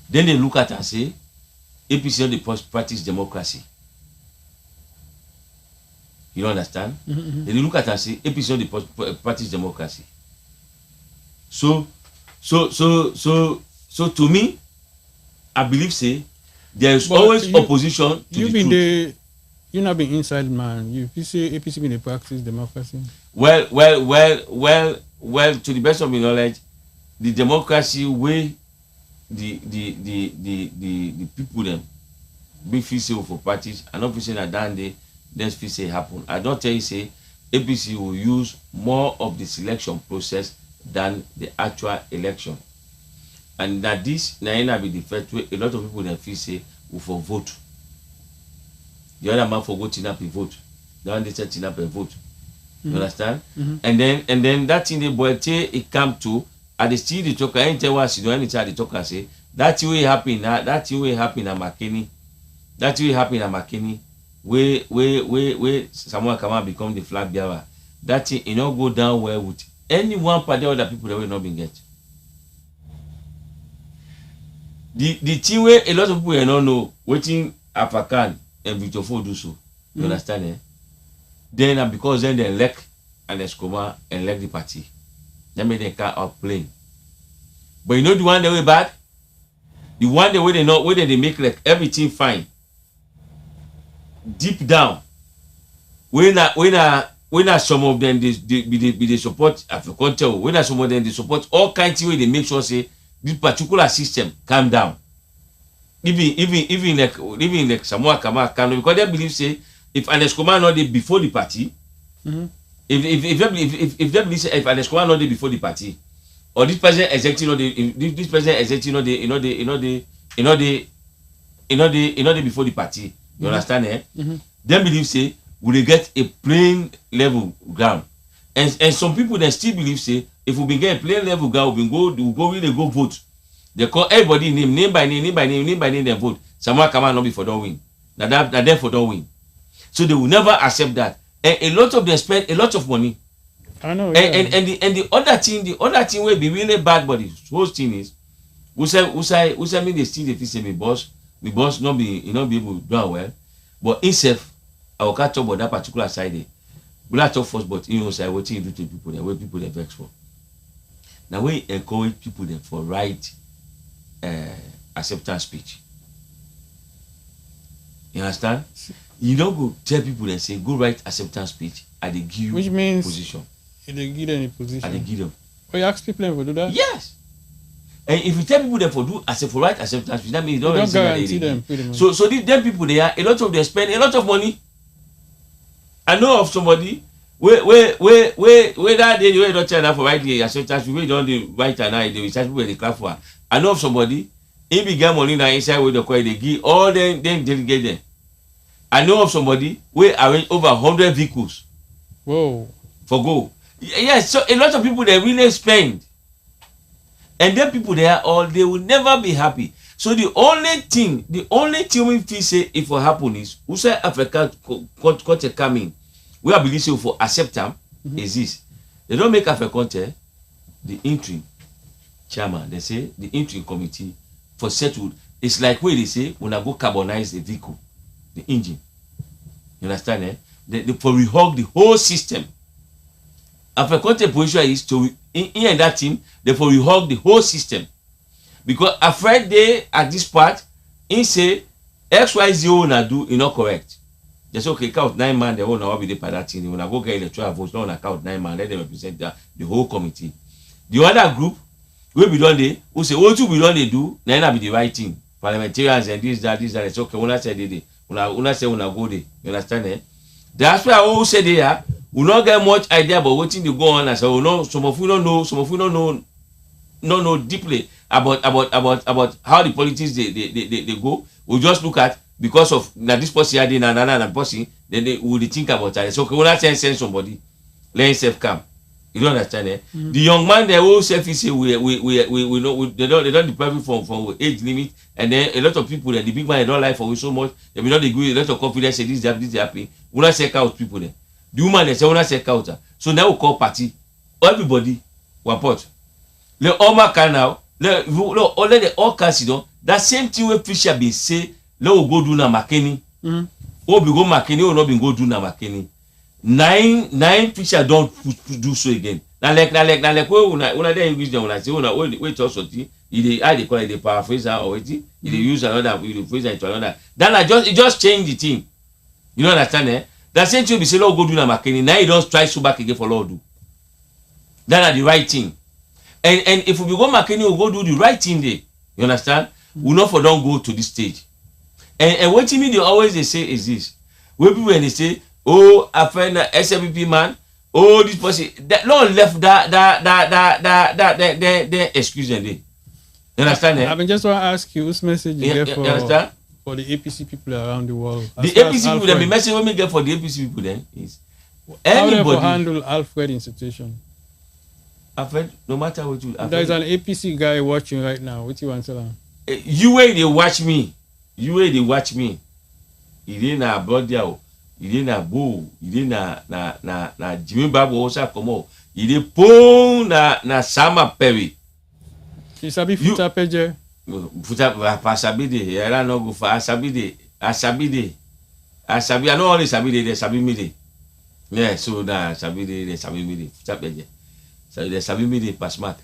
[SPEAKER 2] Then they look at and say APC on the practice democracy. You don't understand? Then they look at and say APC on the practice democracy. So to me, I believe say there is always opposition to the truth.
[SPEAKER 1] You not been inside man. You say APC been a practice democracy.
[SPEAKER 2] Well. To the best of my knowledge, the democracy way the people them be feel say for parties. I not feel say that down day let's feel say happen. I don't tell you say APC will use more of the selection process than the actual election. And that this na be the first way a lot of people then feel say will for vote. The other man for go tin up a vote. The one they said tin up a vote. You understand? And then that thing they boy it come to at the still the talker ain't tell what she do anytime the talker say that way happen at McKinney. That way happen at McKinney. Where someone come and become the flag bearer. That thing you not go down well with any one party other people that will not be get. The thing where a lot of people don't know waiting African and Victor Ford do so. You understand? Eh? Then because then they elect and Escobar elect the party. That made them car out playing. But you know the one that way bad? The one the way they know, where they make like everything fine. Deep down, when some of them they support African, when some of them they support all kinds of way they make sure say this particular system calm down. Even like Samoa Kama can, because they believe say if an Escobar not there before the party, if they believe say if an Escobar not there before the party, or this president executive before the party, you understand eh? Them believe say we get a plain level ground, and some people then still believe say if we begin a plain level ground, we go vote. They call everybody name by name, they vote. Someone come out not before don't win. Now therefore don't win. So they will never accept that. And a lot of them spend a lot of money.
[SPEAKER 1] I know.
[SPEAKER 2] Yeah. And the other thing will be really bad, but the whole thing is who say me they still they say me boss not be able to do well. But himself, I will catch up on that particular side there. We'll not talk first, but you know say what you do to people there, where people they vex for. Now we encourage people them for right acceptance speech. You understand? You don't go tell people and say go write acceptance speech and they give you
[SPEAKER 1] which means
[SPEAKER 2] position.
[SPEAKER 1] They give them a position.
[SPEAKER 2] And they give them.
[SPEAKER 1] Oh, you ask people to do that?
[SPEAKER 2] Yes. And if you tell people them for write acceptance speech, that means you don't
[SPEAKER 1] guarantee them pretty much.
[SPEAKER 2] So them people they are a lot of them spend a lot of money. I know of somebody where that day you don't tell them for write the acceptance speech, we don't write and now they will charge people the clap for. I know of somebody, he began money now inside with the coin, they give all them delegate them. I know of somebody where arrange over 100 vehicles.
[SPEAKER 1] Whoa.
[SPEAKER 2] For go. Yes, so a lot of people they really spend. And then people they will never be happy. So the only thing we feel say if what happen is who say Africa culture coming, we are believe for acceptance is this. They don't make Africa the interim chairman, they say the interim committee for settled. It's like where they say when I go carbonize the vehicle, the engine. You understand? Eh? They for rehog the whole system. African position is to in that team, they for rehog the whole system. Because afraid they at this part, he say XYZ na do not correct. Just okay, count 9 man, they won't know be the part that thing. When I go get electoral votes, don't count 9 man, let them represent the whole committee. The other group we be done they who say what you be done they do, now be the right thing. Parliamentarians and this that it's okay. When I say they when I say when I go there, you understand eh? That's why I always say they are we not get much idea about what thing they go on. And so we know some of you don't know, some of you don't know deeply about how the politics they go. We just look at because of now this person here and person, then they will think about it. So okay, when I send somebody, let himself come. You don't understand eh? The young man they all self say we know they don't deprive from age limit, and then a lot of people the big man they don't like for we so much, they will not give a lot of confidence say this happening. We not check out people there. The woman they say we not check out. So now we call party. Everybody one pot. Le Oma can now let the all consider that same thing where Fisher be say let we go do na Makeni. Or be go Makeni or not be go do na Makeni. Nine Fisher don't do so again. Now like where una there English them una say una wait also they call it the paraphraser or wait they use another phrase into another. Then it just change the thing. You don't understand eh? That same thing be say Lord go do na Makeni. Now you don't try so back again for Lord do. That are the right thing. And if we go Makeni, we go do the right thing there. You understand? We not for don't go to this stage. And what you mean they always they say is this. When people when they say, oh, I find a SMPP man, oh this person that Lord left that excuse them there. You understand?
[SPEAKER 1] I just want to ask you whose message you get for the APC people around the world.
[SPEAKER 2] The APC people then the message we get for the APC people then is
[SPEAKER 1] anybody how handle Alfred institution.
[SPEAKER 2] Alfred, no matter what you
[SPEAKER 1] there's an APC guy watching right now. What you want to tell him?
[SPEAKER 2] You way they watch me. You way they watch me. He didn't na brother. He didn't na bo. He didn't na Jimmy Babu also come out. He didn't pon na Sama Perry.
[SPEAKER 1] You sabi futa peje?
[SPEAKER 2] Futa pasabide. Era no go for asabide. Asabide. Asabi. I know only sabide. They sabi me de. Yeah. So na sabide. They sabi me de. Futa peje. So they sabi me de pass mark.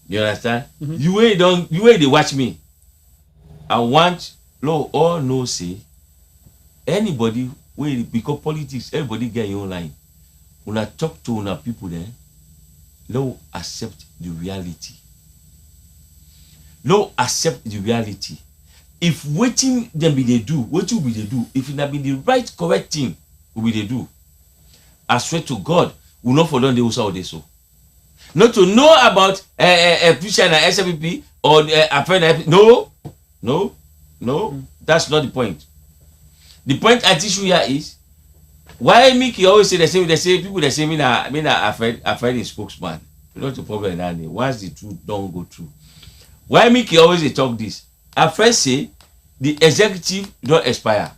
[SPEAKER 2] You understand? You way they watch me. I want law all no say anybody wey because politics, everybody get your own line. When I talk to una people there, no accept the reality. No accept the reality. If waiting them be they do, what will be they do? If it not be the right correct thing, will be they do. I swear to God, will not follow the USA or they so. Not to know about APC and SFP or no, that's not the point. The point I teach you here is why Mickey always say the same people the same afraid a spokesman. Not the problem that day. Once the truth don't go through. Why Mickey always talk this? Afraid say the executive don't expire.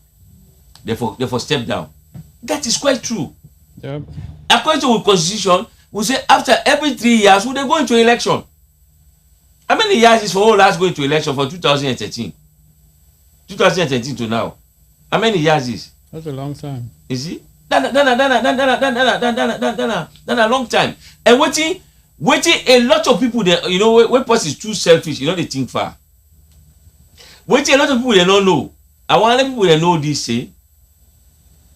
[SPEAKER 2] Therefore step down. That is quite true.
[SPEAKER 1] Yep.
[SPEAKER 2] According to the constitution, we say after every 3 years, we they go into election. How many years is for all us going to election for 2013? 2013 to now. How many years is?
[SPEAKER 1] That's a long time.
[SPEAKER 2] You see? That's a long time. And waiting a lot of people there, you know, when person is too selfish, you know, they think far. Waiting a lot of people they don't know. I want people they know this say.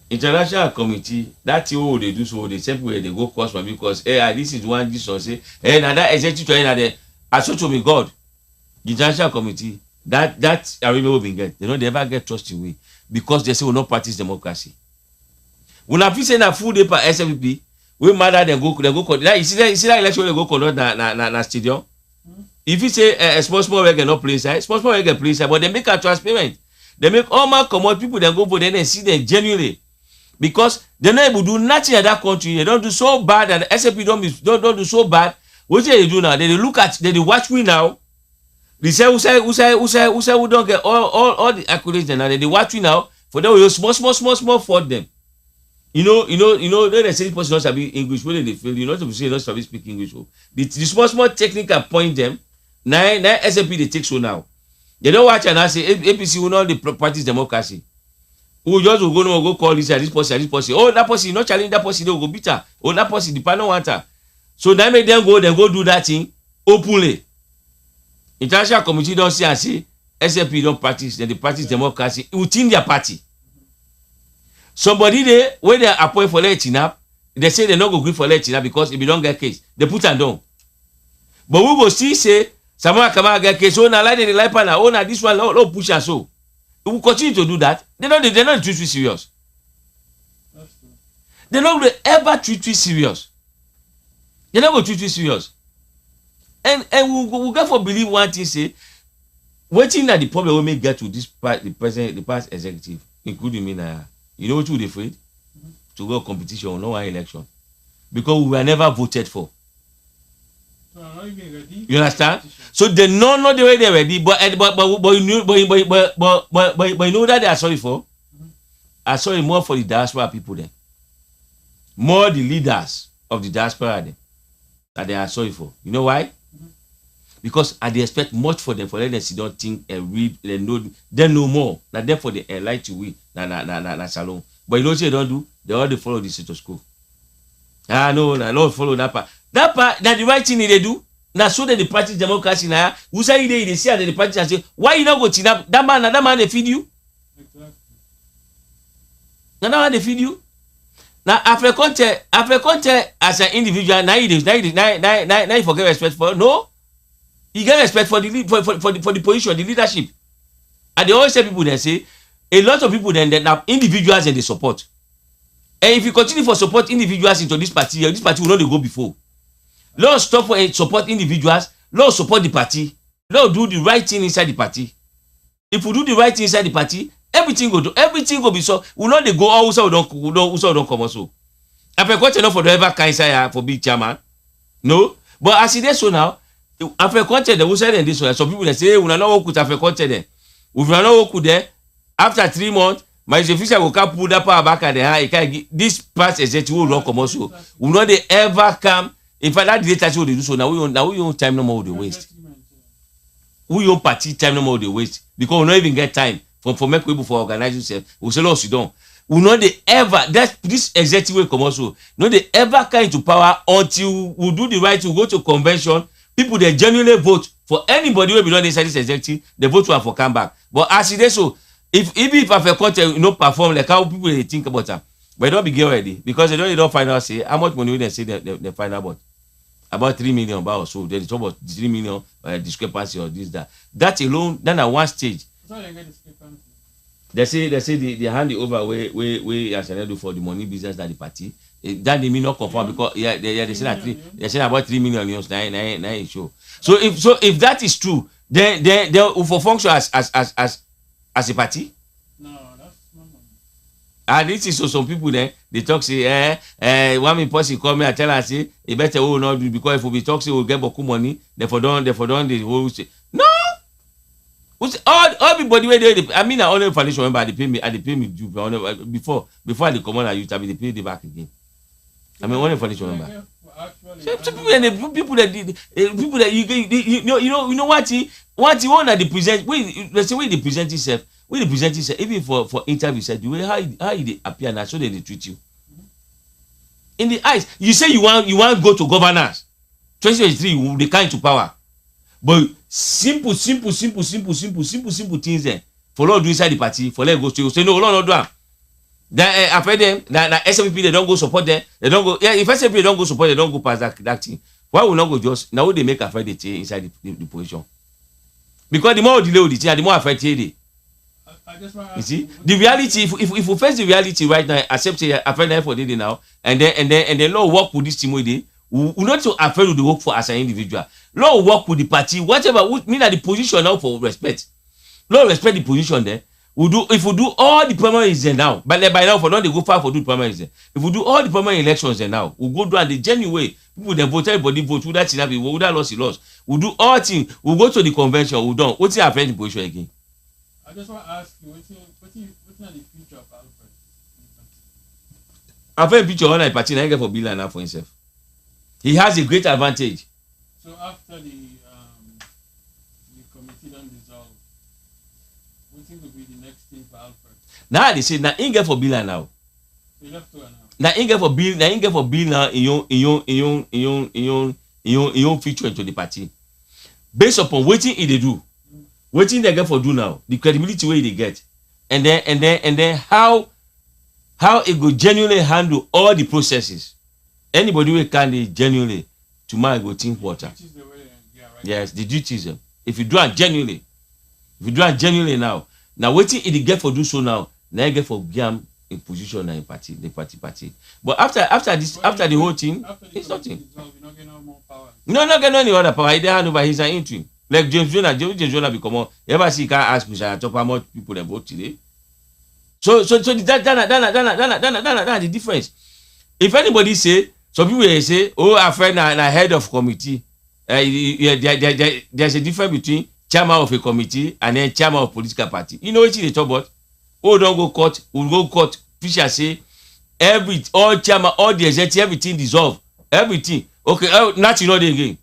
[SPEAKER 2] International committee, that's all they do, so they say people they go cost for me because this is one this or say now that executive and I swear to me God, the international committee that I remember being get they ever get trust away because they say we not practice democracy. When I feel say na full day per SFP, we matter they go that you see that election they go conduct na stadium. If you say a small we cannot play side, small we can play side, but they make a transparent. They make all my common people that go for them and see them genuinely. Because they're not able to do nothing in that country. They don't do so bad and the SFP don't do so bad. What do they do now? They look at, they watch me now. They say who don't get all the accolades now. They watch me now. For them, we small for them. You know, they say this person not be English. When they feel, you know, to say not to speak English. The small technical point them. Now SFP they take so now. They don't watch and I say APC will not the practice democracy. Who just will go call this person. Oh, that person not challenge that person, they will go beat her. Oh, that person, the panel want her. So that make them go do that thing openly. International committee don't say and say SFP don't practice, then they practice democracy within their party. Somebody there, when they appoint for letting up, they say they not go agree for letting up because if you don't get case, they put them down. But we go see say, someone come out get case, oh, now like the life partner, oh, now this one, no push and so. We will continue to do that. They're not treat you serious. They're not going to ever treat you serious. They're not going to treat you serious. And we go for believe one thing say, waiting that the problem will make get to this part, the past executive, including me now. You know what you afraid? To go competition or no one election. Because we were never voted for. You understand? So they know not the way they're ready, but you know that they are sorry for. I sorry more for the diaspora people then, more the leaders of the diaspora then, that they are sorry for. You know why? Because I they expect much for them for them to don't think and read they know more. Now therefore they like to we na salon. But you know what they don't do? They all follow the status quo. No, not follow that part. That part, that the right thing they do. Now so that the practice democracy now. Who say they see and the practice and say, why you not go to that man they feed you? Exactly. Now that man they feed you. Now after contact as an individual, now you forget respect for no. You get respect for the position, the leadership. And they always tell people they say a lot of people then have individuals and they support. And if you continue for support individuals into this party will not go before. Lord stop for support individuals. Lord support the party. Lord do the right thing inside the party. If we do the right thing inside the party, everything go be so. We not they go also don't come also. After quite enough for the ever kind side for big chairman. No, but as it is so now, after content the side and this one, some people they say we not work with after content there. We not work with there. After 3 months, my official will come pull that power back at the high. This past executive will not come also. We not they ever come. In fact, that data show they do so now. We own time no more with the waste. We own party time no more with the waste because we not even get time for make people for organize yourself. We say no, you don't. We not they ever this executive will come also. No, they ever come into power until we do the right to go to convention people they genuinely vote for anybody who belong inside this executive, they vote for come back. But as it is so, even if I content perform like how people they think about them, but don't be get ready because they don't find out say how much money they say they find out about 3 million or so. They talk about 3 million discrepancy or this that alone. Then at one stage, they say they hand it over where as I do for the money business that the party. That they may not confirm because they say that they say about 3 million euros nine show. So if that is true, then they for function as a party.
[SPEAKER 1] No, that's not.
[SPEAKER 2] And this is so some people then they talk say one person call me and tell us say it better we will not do because if we talk say we'll get beaucoup money, therefore done the whole say no. All everybody where they I mean I only foundation member they pay me due before they come on and you tell me they pay the back again. I mean only foundation member. Some people that you know what he want that they present let's say when they present himself even for interview said the way how they appear now so they treat you in the eyes. You say you want go to governance 2023 they come into power. But simple things there for Lord do inside the party for let go to say no Lord not do am. Then after them that SMP they don't go support them, they don't go if SMP they don't go support they don't go pass that thing. Why will not go just now they make after they change inside the position? Because the more delay the change the more affected they. You see the reality if we face the reality right now accept it after that for day now and then Lord work with this team with it. We not to afraid of the work for as an individual. Lord work with the party, whatever would mean that the position now for respect. Lord respect the position there. If we do all the primaries there now, but by now for not they go far for do primaries there. If we do all the primary elections there now, we'll go down the genuine way. People they vote, everybody vote, who that who that loss. We'll do all things, we'll go to the convention, we'll done. What's the affect the position again?
[SPEAKER 1] I just want to ask you, what's the future of Alfred?
[SPEAKER 2] Alfred picture on a party, I get for Bill now for himself. He has a great advantage.
[SPEAKER 1] So after the committee don't dissolve, what think will be the next thing for Alfred?
[SPEAKER 2] Now they say now he get for Bill now.
[SPEAKER 1] So he left to now.
[SPEAKER 2] Now he get for Bill. Now he get for Bill now in your feature into the party. Based upon waiting he they do, waiting they get for do now, the credibility way they get, and then how it go genuinely handle all the processes. Anybody who can genuinely tomorrow go think water. Yes, the duties. If you do it genuinely now waiting it get for do so now you get for GM in position in party, the party. But after the whole thing, it's nothing. No, not get any other power. He hand over his interim. Like James Jonah become more. You ever see can't ask Mr. Top how much people they vote today? So that's the difference. If anybody say, some people will say, oh, our friend na head of committee. There's a difference between chairman of a committee and then chairman of political party. You know what they talk about? Oh, don't go court. We'll go court. Fisher say, all chairman, all the executive, everything dissolve. Everything. Okay, nothing not there again.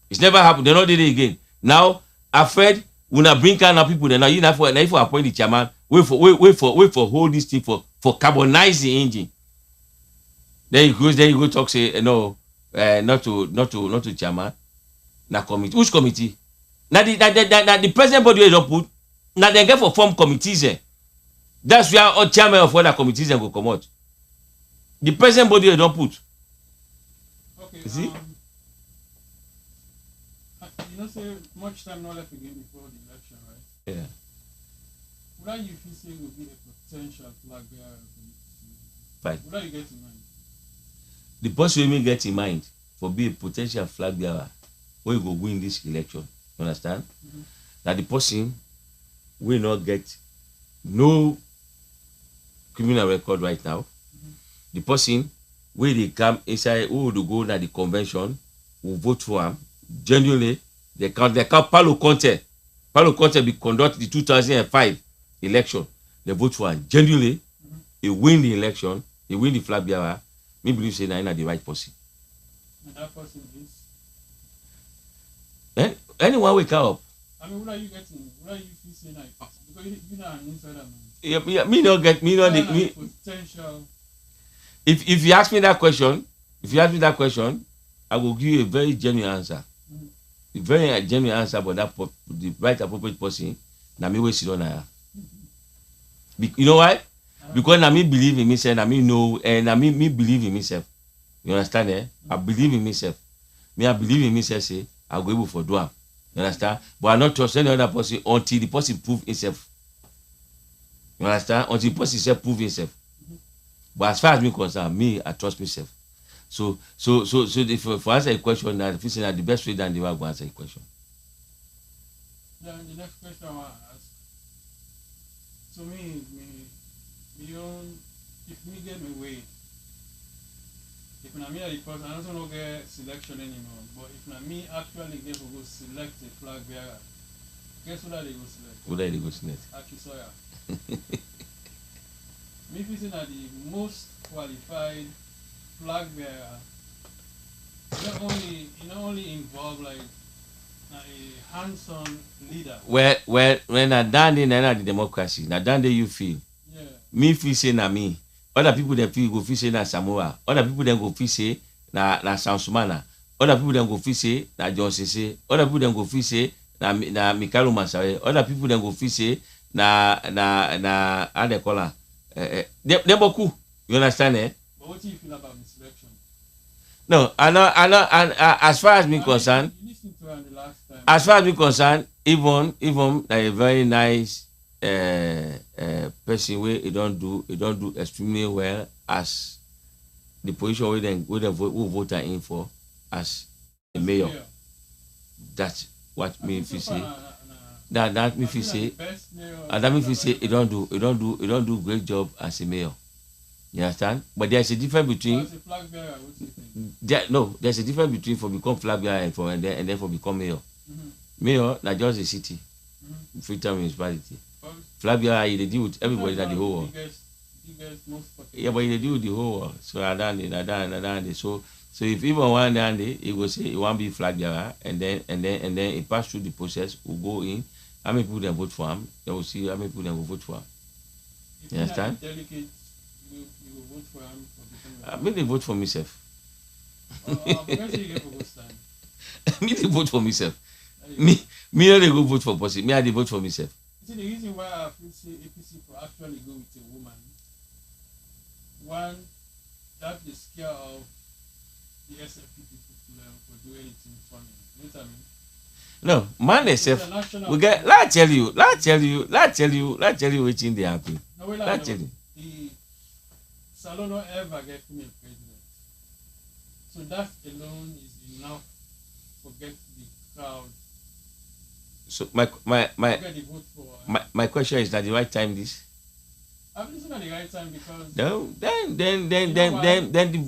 [SPEAKER 2] It's never happened. They're not there again. Now, afraid, when I bring kind of people, then now you have for appoint the chairman, wait for hold this thing for carbonize the engine. Then you go talk say no, not to chairman. Na committee. Which committee? Now the president body don't put. Now they get for form committees. That's where all chairman of other committees go come out. The president body don't put.
[SPEAKER 1] Okay.
[SPEAKER 2] You see?
[SPEAKER 1] You know, say much time not left again before the election, right?
[SPEAKER 2] Yeah.
[SPEAKER 1] What do you feel say will be a potential flag bearer?
[SPEAKER 2] Fine.
[SPEAKER 1] What do you get in mind?
[SPEAKER 2] The person we get in mind for be a potential flag bearer when you go win this election, you understand? Mm-hmm. That the person will not get no criminal record right now. Mm-hmm. The person where they come inside who will go to the convention will vote for him genuinely. They can Paulo Conte be conduct the 2005 election. They vote for him genuinely. Mm-hmm. He win the election. He win the flag bearer. Me believe say na the right person.
[SPEAKER 1] And that person is?
[SPEAKER 2] Anyone wake up.
[SPEAKER 1] I mean, what are you getting? What are you saying now? Because you're not an insider man.
[SPEAKER 2] Yeah, me not the
[SPEAKER 1] potential.
[SPEAKER 2] If you ask me that question, I will give you a very genuine answer. Mm-hmm. the very genuine answer about that the right appropriate person, na me wey sit on her. You know why? Because na me believe in myself, na me know, and na me believe in myself. You understand? Eh? I believe in myself. I believe in myself. Say I go able for do am. You understand? But I not trust any other person until the person prove himself. You understand? Until the person self prove himself. But as far as me concerned, I trust myself. So for answer a question, that if you say that the best way than the way I go answer a question.
[SPEAKER 1] Then the next question I want to ask. To me, if me get me way, if na me the person, I don't get selection anymore. But if na me actually get to go select a flag bearer, guess who that they go select?
[SPEAKER 2] Who that they go select?
[SPEAKER 1] Akisoya. Me feel that the most qualified flag bearer not only involve like a hands-on leader.
[SPEAKER 2] Well, when na down there na the democracy, na down there you feel.
[SPEAKER 1] Yeah.
[SPEAKER 2] Me feel say na me. Other people they feel go feel say na Samoa. Other people then go feel say na Sansumana. Other people then go feel say na John Sese. Other people then go feel say na Mikalo Masawe. Other people then go feel say na how they call her. They beaucoup. You understand? Eh?
[SPEAKER 1] But what do you feel about the selection?
[SPEAKER 2] No, I know. As far as me concerned,
[SPEAKER 1] you listened to her the last time.
[SPEAKER 2] As far as me concerned, even a very nice person where he don't do extremely well as the position where they vote in for as a mayor. That's what me feel say. That me feel say. And that me feel say he don't do great job as a mayor. You understand? But there's a difference between.
[SPEAKER 1] As a flag bearer, what do you think?
[SPEAKER 2] There's a difference between for become flag bearer and then for become mayor.
[SPEAKER 1] Mm-hmm.
[SPEAKER 2] Mayor, not just a city.
[SPEAKER 1] Mm-hmm.
[SPEAKER 2] Freetown municipality. Flag bearer, they deal with everybody in the whole world. Yeah, but they deal with the whole world. So I done. So if even one day he will say he want to be flag bearer, and then he pass through the process, will go in. How many people they vote for him? They will see how many people they will vote for him. You understand?
[SPEAKER 1] Delegate, you will vote for him.
[SPEAKER 2] I mean, they vote for myself.
[SPEAKER 1] Because you get for this time.
[SPEAKER 2] Me, they vote for myself. Me, they go vote for person. Me, I they vote for myself.
[SPEAKER 1] See, the reason why I feel say APC for actually go with a woman, one, that is scare of the SFP people for do anything funny. You know what I mean?
[SPEAKER 2] No, man, themselves. We get. Let tell you which in they happen.
[SPEAKER 1] No, wait, let tell you. The Salon don't ever get female president, so that alone is enough to get the crowd.
[SPEAKER 2] So my question is that the right time this?
[SPEAKER 1] I'm listening at the right time because
[SPEAKER 2] then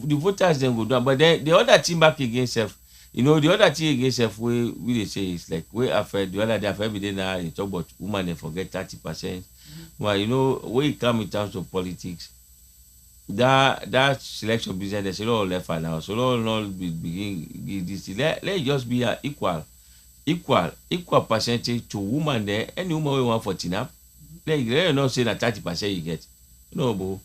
[SPEAKER 2] the voters then go down, but then the other team back against self. You know, the other thing against self we they say is like we afraid the other day every day now they talk about women they forget 30%. Mm-hmm. Well, you know, when it come in terms of politics, that selection business there's a lot of left now. So not begin this. Let just be equal percentage to woman there. Any woman we want for TINAP, let not say that 30% you get. No, bro.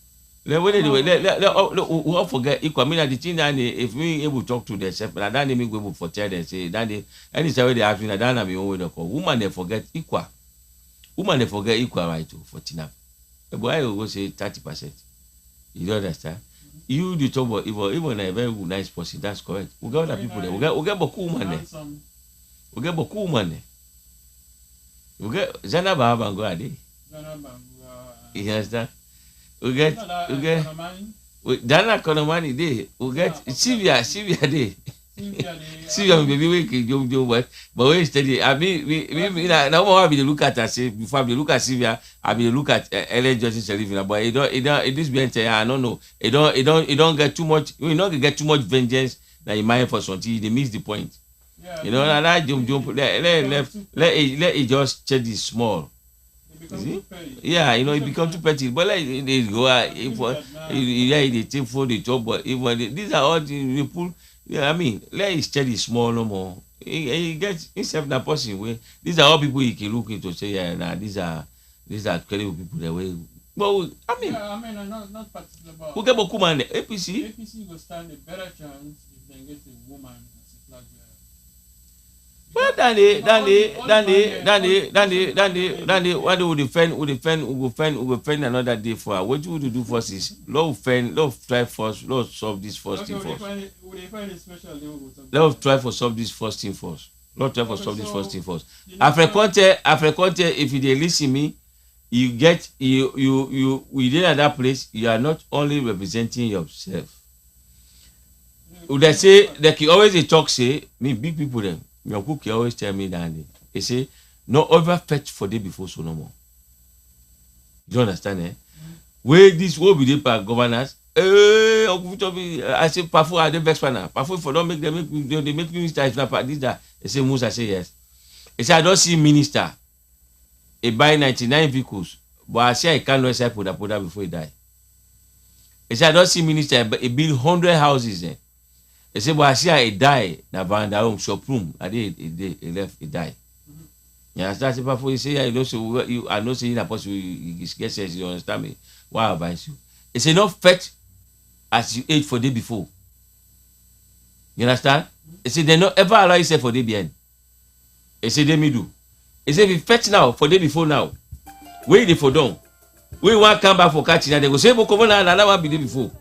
[SPEAKER 2] We won't forget equal. I mean, the thing that if we able to talk to themselves, and that me go able for tell them say that they any way they ask me that na me own way they call woman they forget equal. Woman they forget equal right to for TINAP. But I will go say 30%. You don't understand? You the talk about even a very nice person. That's correct. We got other people there. We get beaucoup woman there. We get beaucoup woman there. We get Zana Bahaba go ade. You understand? We get Dana Konomani day. We get Sylvia day. Sylvia baby we jom but we steady. I mean now more be look at and say before I be look at Sylvia, I be look at Ellen Johnson Selivina, but it this be I don't know. It don't get too much. We not get too much vengeance that you mind for something. They miss the point. Yeah, you know, and that jump let it just check this small. Yeah, you know, it becomes too petty. But like they go they take for the job, but even these are all the people. Yeah, I mean, let it steady small no more. He gets himself that person way. These are all people you can look into say, yeah, nah, these are credible people that way. But I mean,
[SPEAKER 1] not particular about.
[SPEAKER 2] We get beaucoup man APC
[SPEAKER 1] will stand a better chance if they get a woman as a flag bearer.
[SPEAKER 2] But then they, what they will defend another day for. What you would do first is, Lord try first, Lord solve this first thing first. Lord try for solve this first thing first. Lord try for solve this first thing first. After conte, if you listen me, you within at that place, you are not only representing yourself. They say they can always talk say me big people them. Your cook always tell me that they say no over fetch for day before so no more. You understand, eh? Where this will be the governors. I say Pafu are the best partner. Pafu for don't make them they make minister is not this that. They say Musa say yes. They say I don't see minister. He buy 99 vehicles, but I say I can't know say put before he die. They say I don't see minister. But he build 100 houses. Eh? They say, but I see I die. Na Vanda home shop room. I did he left. He die. You understand? Say Pafu, you say I know so you. I know say you possible. You get sense. You understand me? Why I advise you? They say not fetch as you ate for day before. You understand? They say they not ever allow yourself for day behind. They say they me do. They say if you fetch now for day before now, where they for down? We want come back for catching and they go say but come on another one be day before.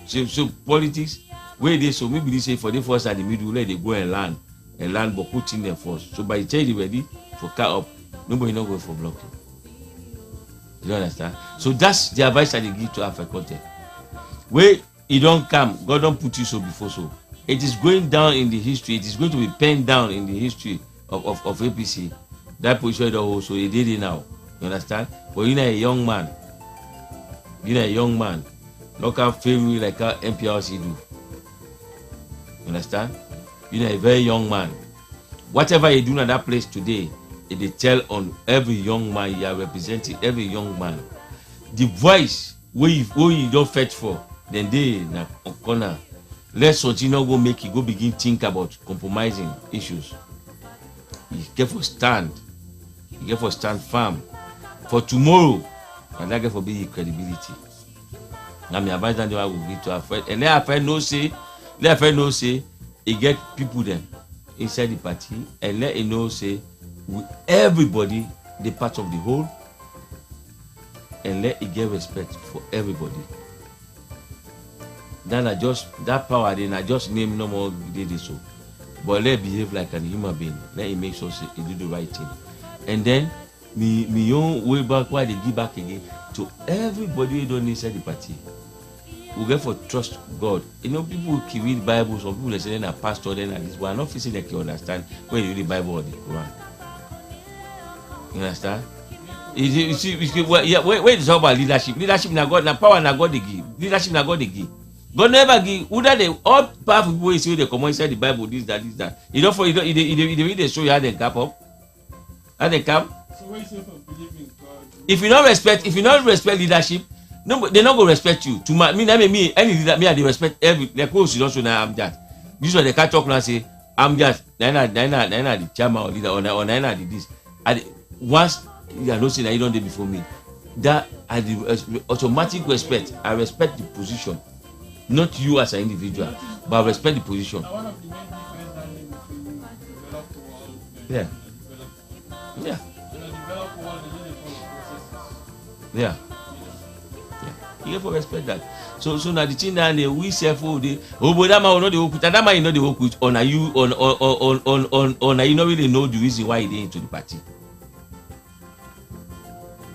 [SPEAKER 2] So politics where they so maybe they say for the first and the middle let they go and land but put in them first. So by the time they ready for car up, nobody not going for blocking. You understand? So that's the advice that they give to Africa. Where you don't come, God don't put you so before so. It is going down in the history. It is going to be penned down in the history of APC. That position also he did it now. You understand? But you're a young man. You're a young man. Not can fail you like how MPRC do. You understand? You're a very young man. Whatever you do in that place today, they tell on every young man you are representing, every young man. The voice where you don't fetch for, then they na corner. Let's continue go make you go begin think about compromising issues. You get for stand. You get for stand firm. For tomorrow, and that get for big credibility. Now me advise that I will give to our friend. And let our friend know say, he get people them inside the party, and let him know say with everybody the part of the whole, and let it get respect for everybody. Then I just that power then I just name no more did it so. But let behave like a human being. Let him make sure he do the right thing. And then me own way back why they give back again to everybody who don't inside the party. We get for trust God. You know, people can read Bible, some people they say they're a pastor, then at this, but I'm not feeling like you understand when you read the Bible or the Quran. You understand? You see, where is all about leadership? Leadership na God, na power na God they give. Leadership na God they give. God never give. Whether they all powerful people you see they come inside the Bible, this, that. You don't read they show you how they cap up. How they cap.
[SPEAKER 1] So what you say for believing God?
[SPEAKER 2] If you not respect leadership, no, they not go respect you. To me, any leader, me I dey respect every. Like who should also now I'm just. This one they can't talk now say I'm just. Nina the chairman or leader or Nina the this. Once you are not saying that you don't do before me, that I the automatic respect. I respect the position, not you as an individual, but I respect the position.
[SPEAKER 1] One of the main differences that between developed world and
[SPEAKER 2] Yeah.
[SPEAKER 1] yeah. In the developed world, they need to follow processes.
[SPEAKER 2] Yeah. You have to respect that. So now the thing that we say for the but that man will not the work with, and that man you know the work with on you on you not really know the reason why he did into the party.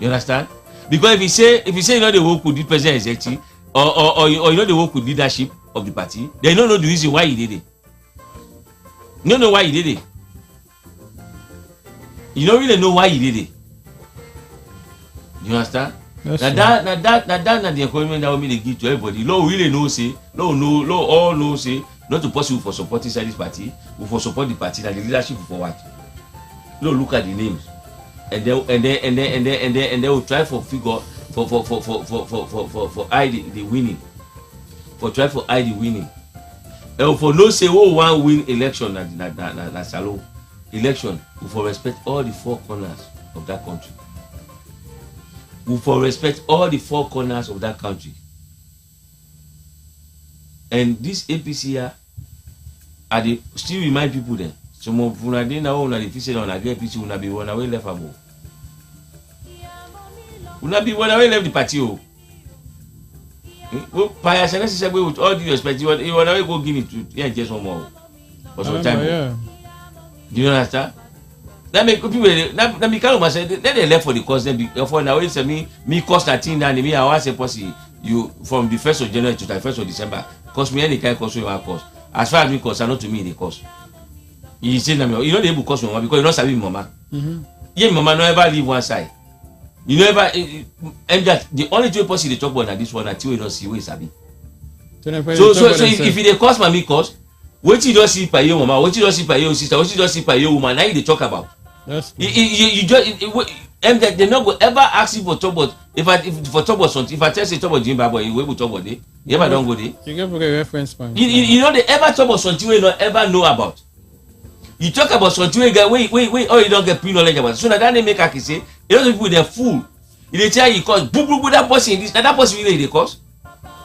[SPEAKER 2] You understand? Because if you say you know the work with the president executive or you know the work with leadership of the party, they don't know the reason why he did it. You don't know why he did it. You don't really know why he did it. You understand? Now that the encouragement that we give to everybody. Lord really know say, Lord all know say, not to possible for supporting this party, but for support the party that the leadership for what. Lord look at the names, and then we'll try for figure for I the winning, for try for I the winning, and for no say one win election na salon election, we for respect all the four corners of that country. We for respect all the four corners of that country. And this APC here, still remind people then, So mo una dey na una dey feel say una get APC una be one away left abo. Una be one away left the party o. Paya say say with all due respect you want away go give it to yeah just one more. For some time.
[SPEAKER 1] Yeah.
[SPEAKER 2] Do you understand? That make people that me kind of say let them left for the cause then for now when say me cost that thing and me I want say possible you from the 1st of January to the 1st of December cost me any kind cost you want cost. As far as me cost not to me the cost. You say na me you know they able cost me because you not sabi mama. Yeah mama no ever leave one side. You know ever and that the only two person they talk about na this one until we don't see where sabi. So if it cost me cost what you don't see by your mama, what you don't see by your sister, what you don't see by your woman, now you talk about.
[SPEAKER 1] That's
[SPEAKER 2] you just they not go ever ask you for talk about if for talk about something. If I tell you talk about Jimba boy, you will talk about it. You ever don't go there.
[SPEAKER 1] You get a reference point.
[SPEAKER 2] You know they ever talk about something we not ever know about. You talk about something we get wait oh you don't get pre-knowledge about. So now that they make a say a lot of people they're fool. They tell you cause boo that person this that person really they cause.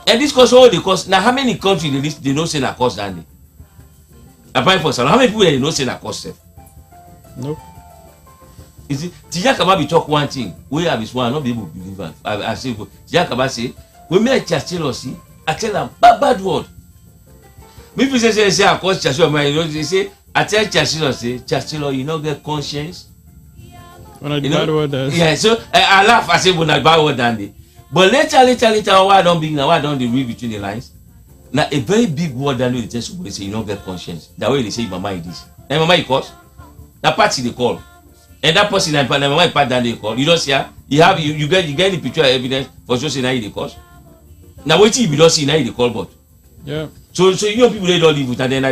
[SPEAKER 2] And this cause all the cause. Now how many countries they know say na cause that day? Apart from Salon, how many people they know say na cause self?
[SPEAKER 1] Nope.
[SPEAKER 2] You see, Tijakaba be talk one thing. We have this one, not be able to believe it. I say, Tijakaba say, we may Chancellor see, I tell them bad word. Maybe say, I cause Chancellor, they say, I tell Chancellor, say, Chancellor, you not get conscience.
[SPEAKER 1] When I bad word,
[SPEAKER 2] yeah, so I laugh, I say, when I bad word, Dandy. But later, why don't they read between the lines? Now, a very big word that they tell somebody say, you don't get conscience. That way they say, Mama, it is. And Mama, it cause. That party they call. And that person and my part that they call, you don't see her. You get the picture evidence for sure say now you the cause. Now wait till you don't see now you the call but.
[SPEAKER 1] Yeah.
[SPEAKER 2] So you know people they don't live with and then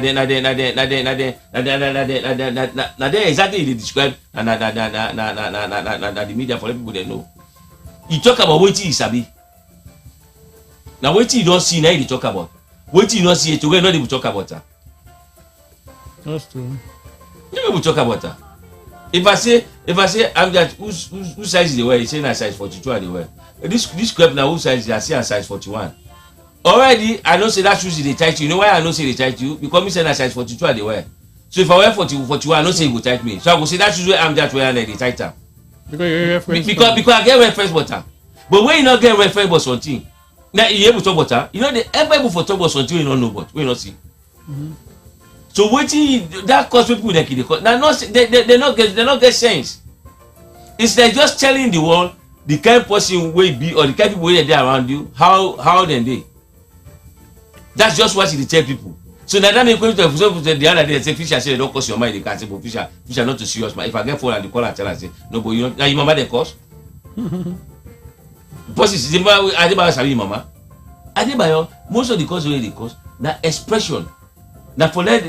[SPEAKER 2] exactly they describe and the media for people they know. You talk about wait till you sabi. Now wait till you don't see now you talk about. Wait till you don't see it together not able talk about her.
[SPEAKER 1] That's true.
[SPEAKER 2] You able talk about her. If I say I'm that whose size is the wear, you say na size 42 at the wear. This crep now whose size is I say a size 41. Already I know say that shoes they tight you. You know why I know say they tight you? Because me say na size 42 at the wear. So if I wear 41, I know say it go tight me. So I go say that shoes where I'm that wear and they tight am.
[SPEAKER 1] Because you reference.
[SPEAKER 2] Because I get reference butter. But when you not get reference but something, now you able to talk butter. You know they ever able for talk about something you don't know but we not see. So waiting that cause people that kill the cause. Now they not get sense. It's like just telling the world the kind of person will be or the kind of people where they around you how then they. That's just what they tell people. So now that make going to the other day say Fisher say they don't cause your mind they can say but Fisher not too serious man. If I get phone and the call and tell I say no but you know now your mama they cause. Because it's the Adebayo sabi mama. Adebayo most of the cause where they cause na expression. Now for that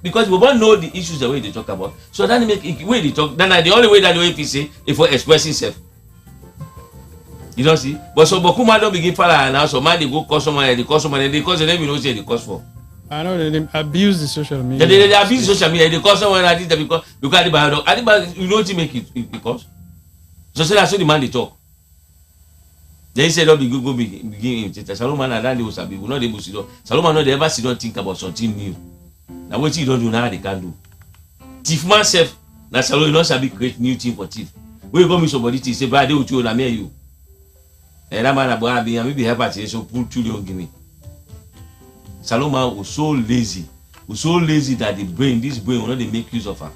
[SPEAKER 2] because we won't know the issues the way they talk about. So that make way they talk. Then the only way that the APC is for expressing self. You don't see. But so Bokuma don't begin fire and now so man they go cause someone and they cause them you know say they cause for.
[SPEAKER 1] I know they abuse the social media.
[SPEAKER 2] They abuse social media. They cause someone and this because Adebayo you know what make it because. So say that's so the man they talk. They said don't be go begin imitate. Solomon and Randy was will not able to sit down. Solomon not ever sit down think about something new. Now what you don't do now they can do. Thief man self na Solomon not sabi create new thing for thief. When you go meet somebody to say brother with you na me you. And that man about be maybe help at so pull trillion give me. Solomon was so lazy. That this brain will not they make use of her.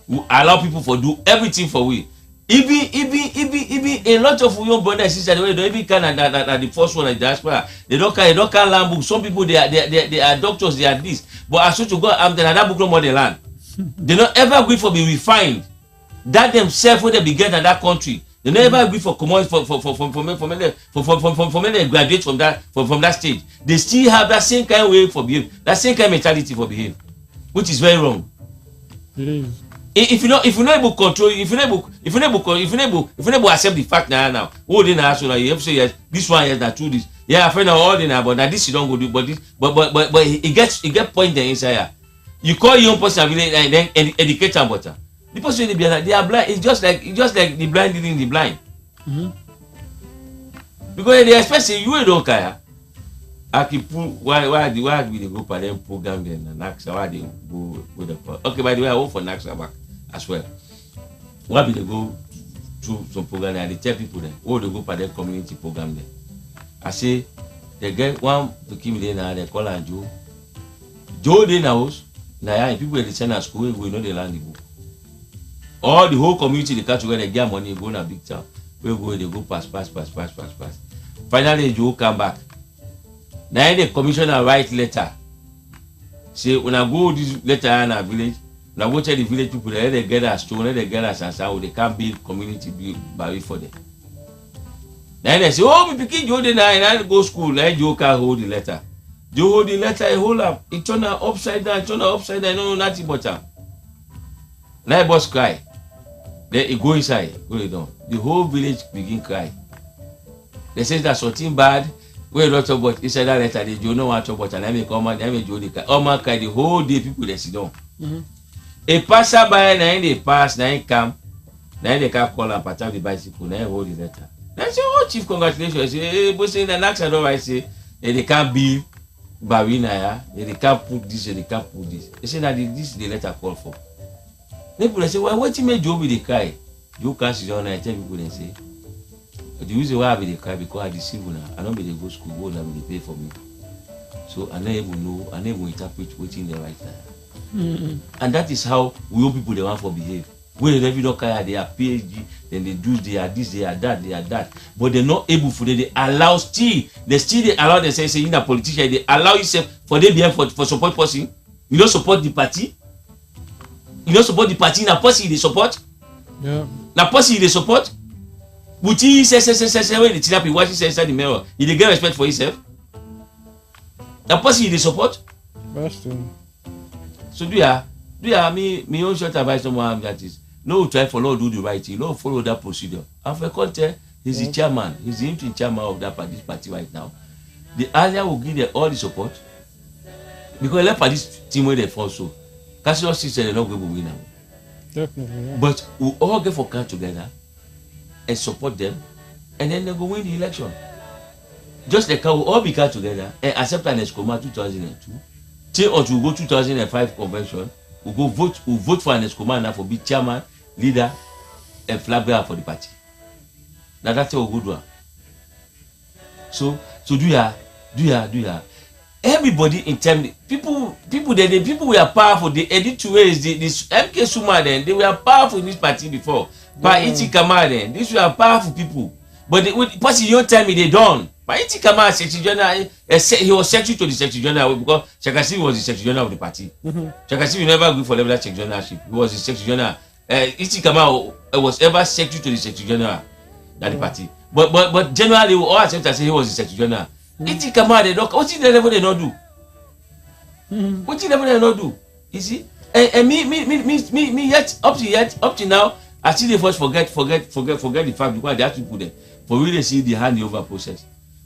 [SPEAKER 2] We allow people for do everything for we. Even a lot of young brothers and sisters they don't even can the first one like diaspora. They don't can learn books. Some people they are doctors, they are this. But as to God, that book no more they learn. They don't ever agree for be refined. That themselves when they begin in that country. They never agree for common for when they graduate from that stage. They still have that same kind of way for behave, that same kind of mentality for behave, which is very wrong.
[SPEAKER 1] It is.
[SPEAKER 2] If you're not able to control, if you're not able to accept the fact now, oh then ask you have to say yes, this one yes, that true this. Yeah, I find out all now, but now this you don't go do, but this, but it gets point there inside here. You call your own person and then educate them better. The person they are blind. It's just like the blind leading the blind. Because they expect you don't care. I keep why we dey go for them program then and NAXA why they go the okay by the way I work for NAXA back as well. Why we dey go through some program and they tell people then oh they go for their community program then. I say they get one to keep me there now they call her Joe. Joe dey na house na yeah people dey send at school we know they learn the book. All the whole community they catch together they get money go na big town. We go they go pass. Finally Joe come back. Now the commissioner write letter. Say when I go this letter in our village, when I go tell the village people that they get a stone, they get a sasa, they can't build community build for them. Then they say, oh, we pick Joe then I go school. Like Joe can hold the letter. Joe hold the letter, he hold up, it turn upside down, no nothing but him. Now boss cry. Then he go inside, go down. The whole village begin cry. They say that something bad. We don't talk about inside that letter. They don't know what to talk about. And I make all my Joe the cry. All my cry the whole day. People they sit down. A passer by now they pass, now he come, now they can call and part of the bicycle. Now he hold the letter. Now say, oh chief, congratulations. I say, hey, but say the next I don't I say, they can't build Barina ya. They can't put this. They can't put this. They say that this is the letter call for. People they say, well, what you make Joe be the cry? Joe can't sit down and tell people they say. The reason why I be the cry because I deceive now. I don't be the go school, go and they pay for me. So I never know, I never interpret what's in the right time. And that is how we all people they want for behave. When they don't care, they are PhD, then they do they are this, they are that. But they're not able for them. They allow they allow themselves saying that politician, they allow yourself for them behave for support person. You don't support the party. You don't support the party, na person they support.
[SPEAKER 1] Yeah.
[SPEAKER 2] Na person they support. Would he say when the therapy watch inside the mirror, he dey get respect for himself? That person they support?
[SPEAKER 1] That's true.
[SPEAKER 2] So do ya me own short advice someone that is no try follow do the right thing, no follow that procedure. And for content, he's the chairman, he's the interim chairman of this party right now. The earlier will give them all the support because left for this team where they fall so. Casino system they're not going to win now.
[SPEAKER 1] Definitely. Yeah.
[SPEAKER 2] But we all get for camp together and support them, and then they go win the election. Just like how we all become together and accept an Escoma 2002. Till until we go 2005 convention, we vote for an Escoma now for be chairman, leader, and flag bearer for the party. Now that's how we go do. So do ya. Everybody in terms people we are powerful. The editor is this MK Suma then they were powerful in this party before. But Iti Kama then these were powerful people. But with person you tell me they don't. But Iti Kama Secretary General, he was secretary to the Secretary General because Shakasi was the Secretary General of the party. Shakasi will never go for level Secretary Generalship. He was the Secretary General. Iti Kama was ever secretary to the Secretary General of the party. But generally we all accept and say he was the Secretary General. Iti Kama they don't. What level they not do? What level they not do? You see? And me yet up to now. I still the first forget the fact because they have to put them for really see the handover process.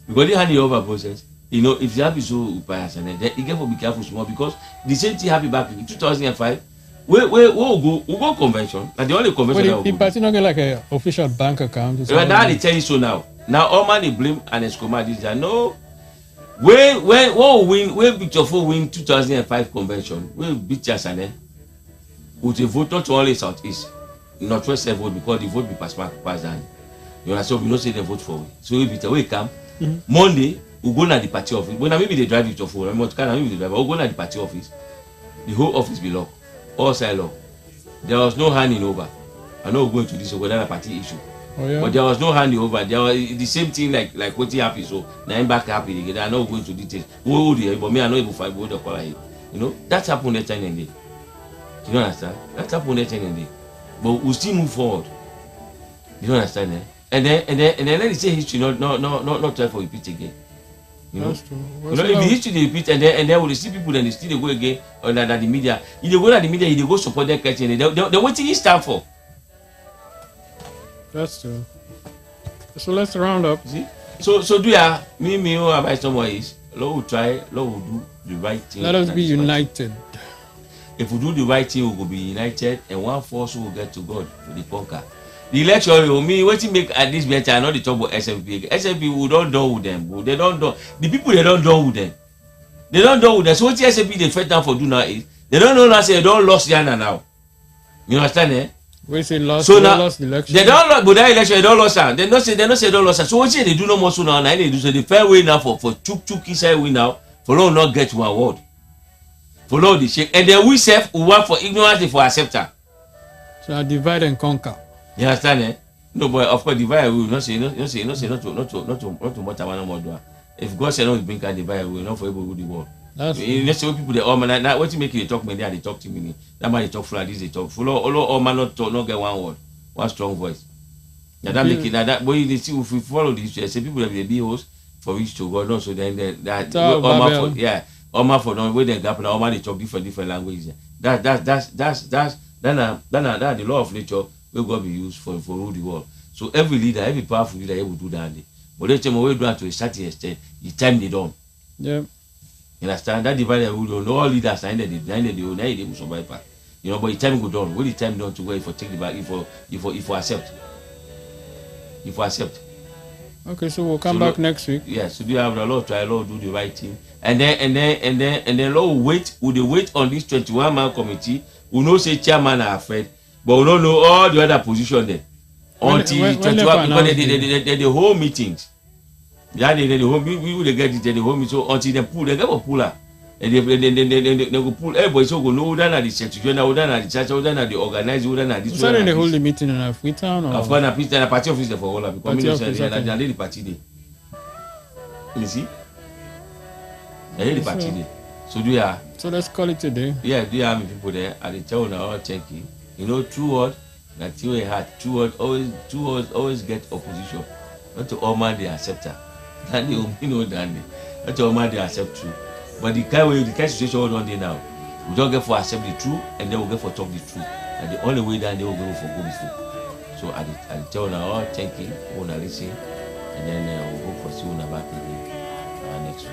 [SPEAKER 2] Because the handover process, you know, if you have to so bias and then you get to be careful small because the same thing happened back in 2005. We go convention and the only convention.
[SPEAKER 1] Well, the party not get like an official bank account.
[SPEAKER 2] Now they tell you so now. Now all man they blame and Escoma this that no. When Victor Fo win 2005 convention, we beat Chasane with a vote not only Southeast. Not first vote because the vote be pass down. You understand? We don't say they vote for we. So if it's a way come, Monday we go to the party office. When maybe they drive it to phone, maybe they drive. We go to the party office. The whole office be locked, all side locked. There was no handing over. I know we're going to this over party issue.
[SPEAKER 1] Oh, yeah.
[SPEAKER 2] But there was no handing over. There was the same thing like what happened. So now I'm back happy again. I know we're going to details. But me I know able find what they call it. You know that's happened that time and day. You understand? That's happened that time and day. But we still move forward. You don't understand, eh? And then let me say history not try for repeat again. You know?
[SPEAKER 1] That's true.
[SPEAKER 2] You know, if the history they repeat and then we see people then they still go again or that the media. If they go to the media, if they go support their question, they what it stand for.
[SPEAKER 1] That's true. So let's round up.
[SPEAKER 2] See? So do ya me advice someone is Lord will try, Lord will do the right thing.
[SPEAKER 1] Let us be united.
[SPEAKER 2] If we do the right thing, we will be united and one force will get to God for the conquer. The election, me waiting make at this better. I know the talk about SFP. SFP we don't done with them. They don't do the people they don't done with them. They don't done with them. So what the SFP they fight now for do now is they don't know now say they don't lost Ghana now. You understand eh?
[SPEAKER 1] We say lost.
[SPEAKER 2] So now
[SPEAKER 1] lost the election.
[SPEAKER 2] they don't lost, but that election they don't lost her. They don't say they don't lost her. So what they do no more so now? Now they do so the fair way now for chuk inside win now for long not get one award. For long the shake and then we self we want for ignorance for acceptance.
[SPEAKER 1] So I divide and conquer.
[SPEAKER 2] You understand eh? No, but of course divide we will not say not to much one more do. If God say not bring can divide we will not for able to do the world. That's you know say people they all man now what you make you talk me there they talk to me. That man they talk full this they talk full all man not get one word, one strong voice. Now that make it now that but you see if we follow this say people that be host for which to God also then that all for yeah all man for no way they gap now all man they talk different languages. That's the law of nature will God be used for rule the world. So every leader, every powerful leader will do that. But they tell me we do that to a certain extent. The time they don't.
[SPEAKER 1] Yeah.
[SPEAKER 2] You understand? That divide will do. No all leaders are ended they will survive. You know, but the time go down. When the time down to go if you take the back, if you accept. If you accept.
[SPEAKER 1] Okay, so we'll come back next week.
[SPEAKER 2] Yeah, so do you have the Lord try Lord do the right thing. And then Lord will wait on this 21-man committee. We know say chairman are afraid, but we don't know all the other position there. Until 21 because the whole meetings. Yeah, the whole we will get the whole meeting. So until they pull, they get a puller. And they go pull everybody so go know that the section, that the church, that the organized, that this.
[SPEAKER 1] So then they hold the meeting in a free town or?
[SPEAKER 2] Of course, a party office for all of because the party day. You see? The party day. So do you
[SPEAKER 1] So let's call it today.
[SPEAKER 2] Yeah, do you have people there? And they tell now all checking. You know, true word that you had true word always get opposition. Not to all man they accept her. And they know that not to all man they accept true. But the kind situation hold on there now. We don't get for accept the truth and then we get for talk the truth. And the only way that they will go for go before. So I tell now all checking, wanna listen, and then we'll go for see one back again next week.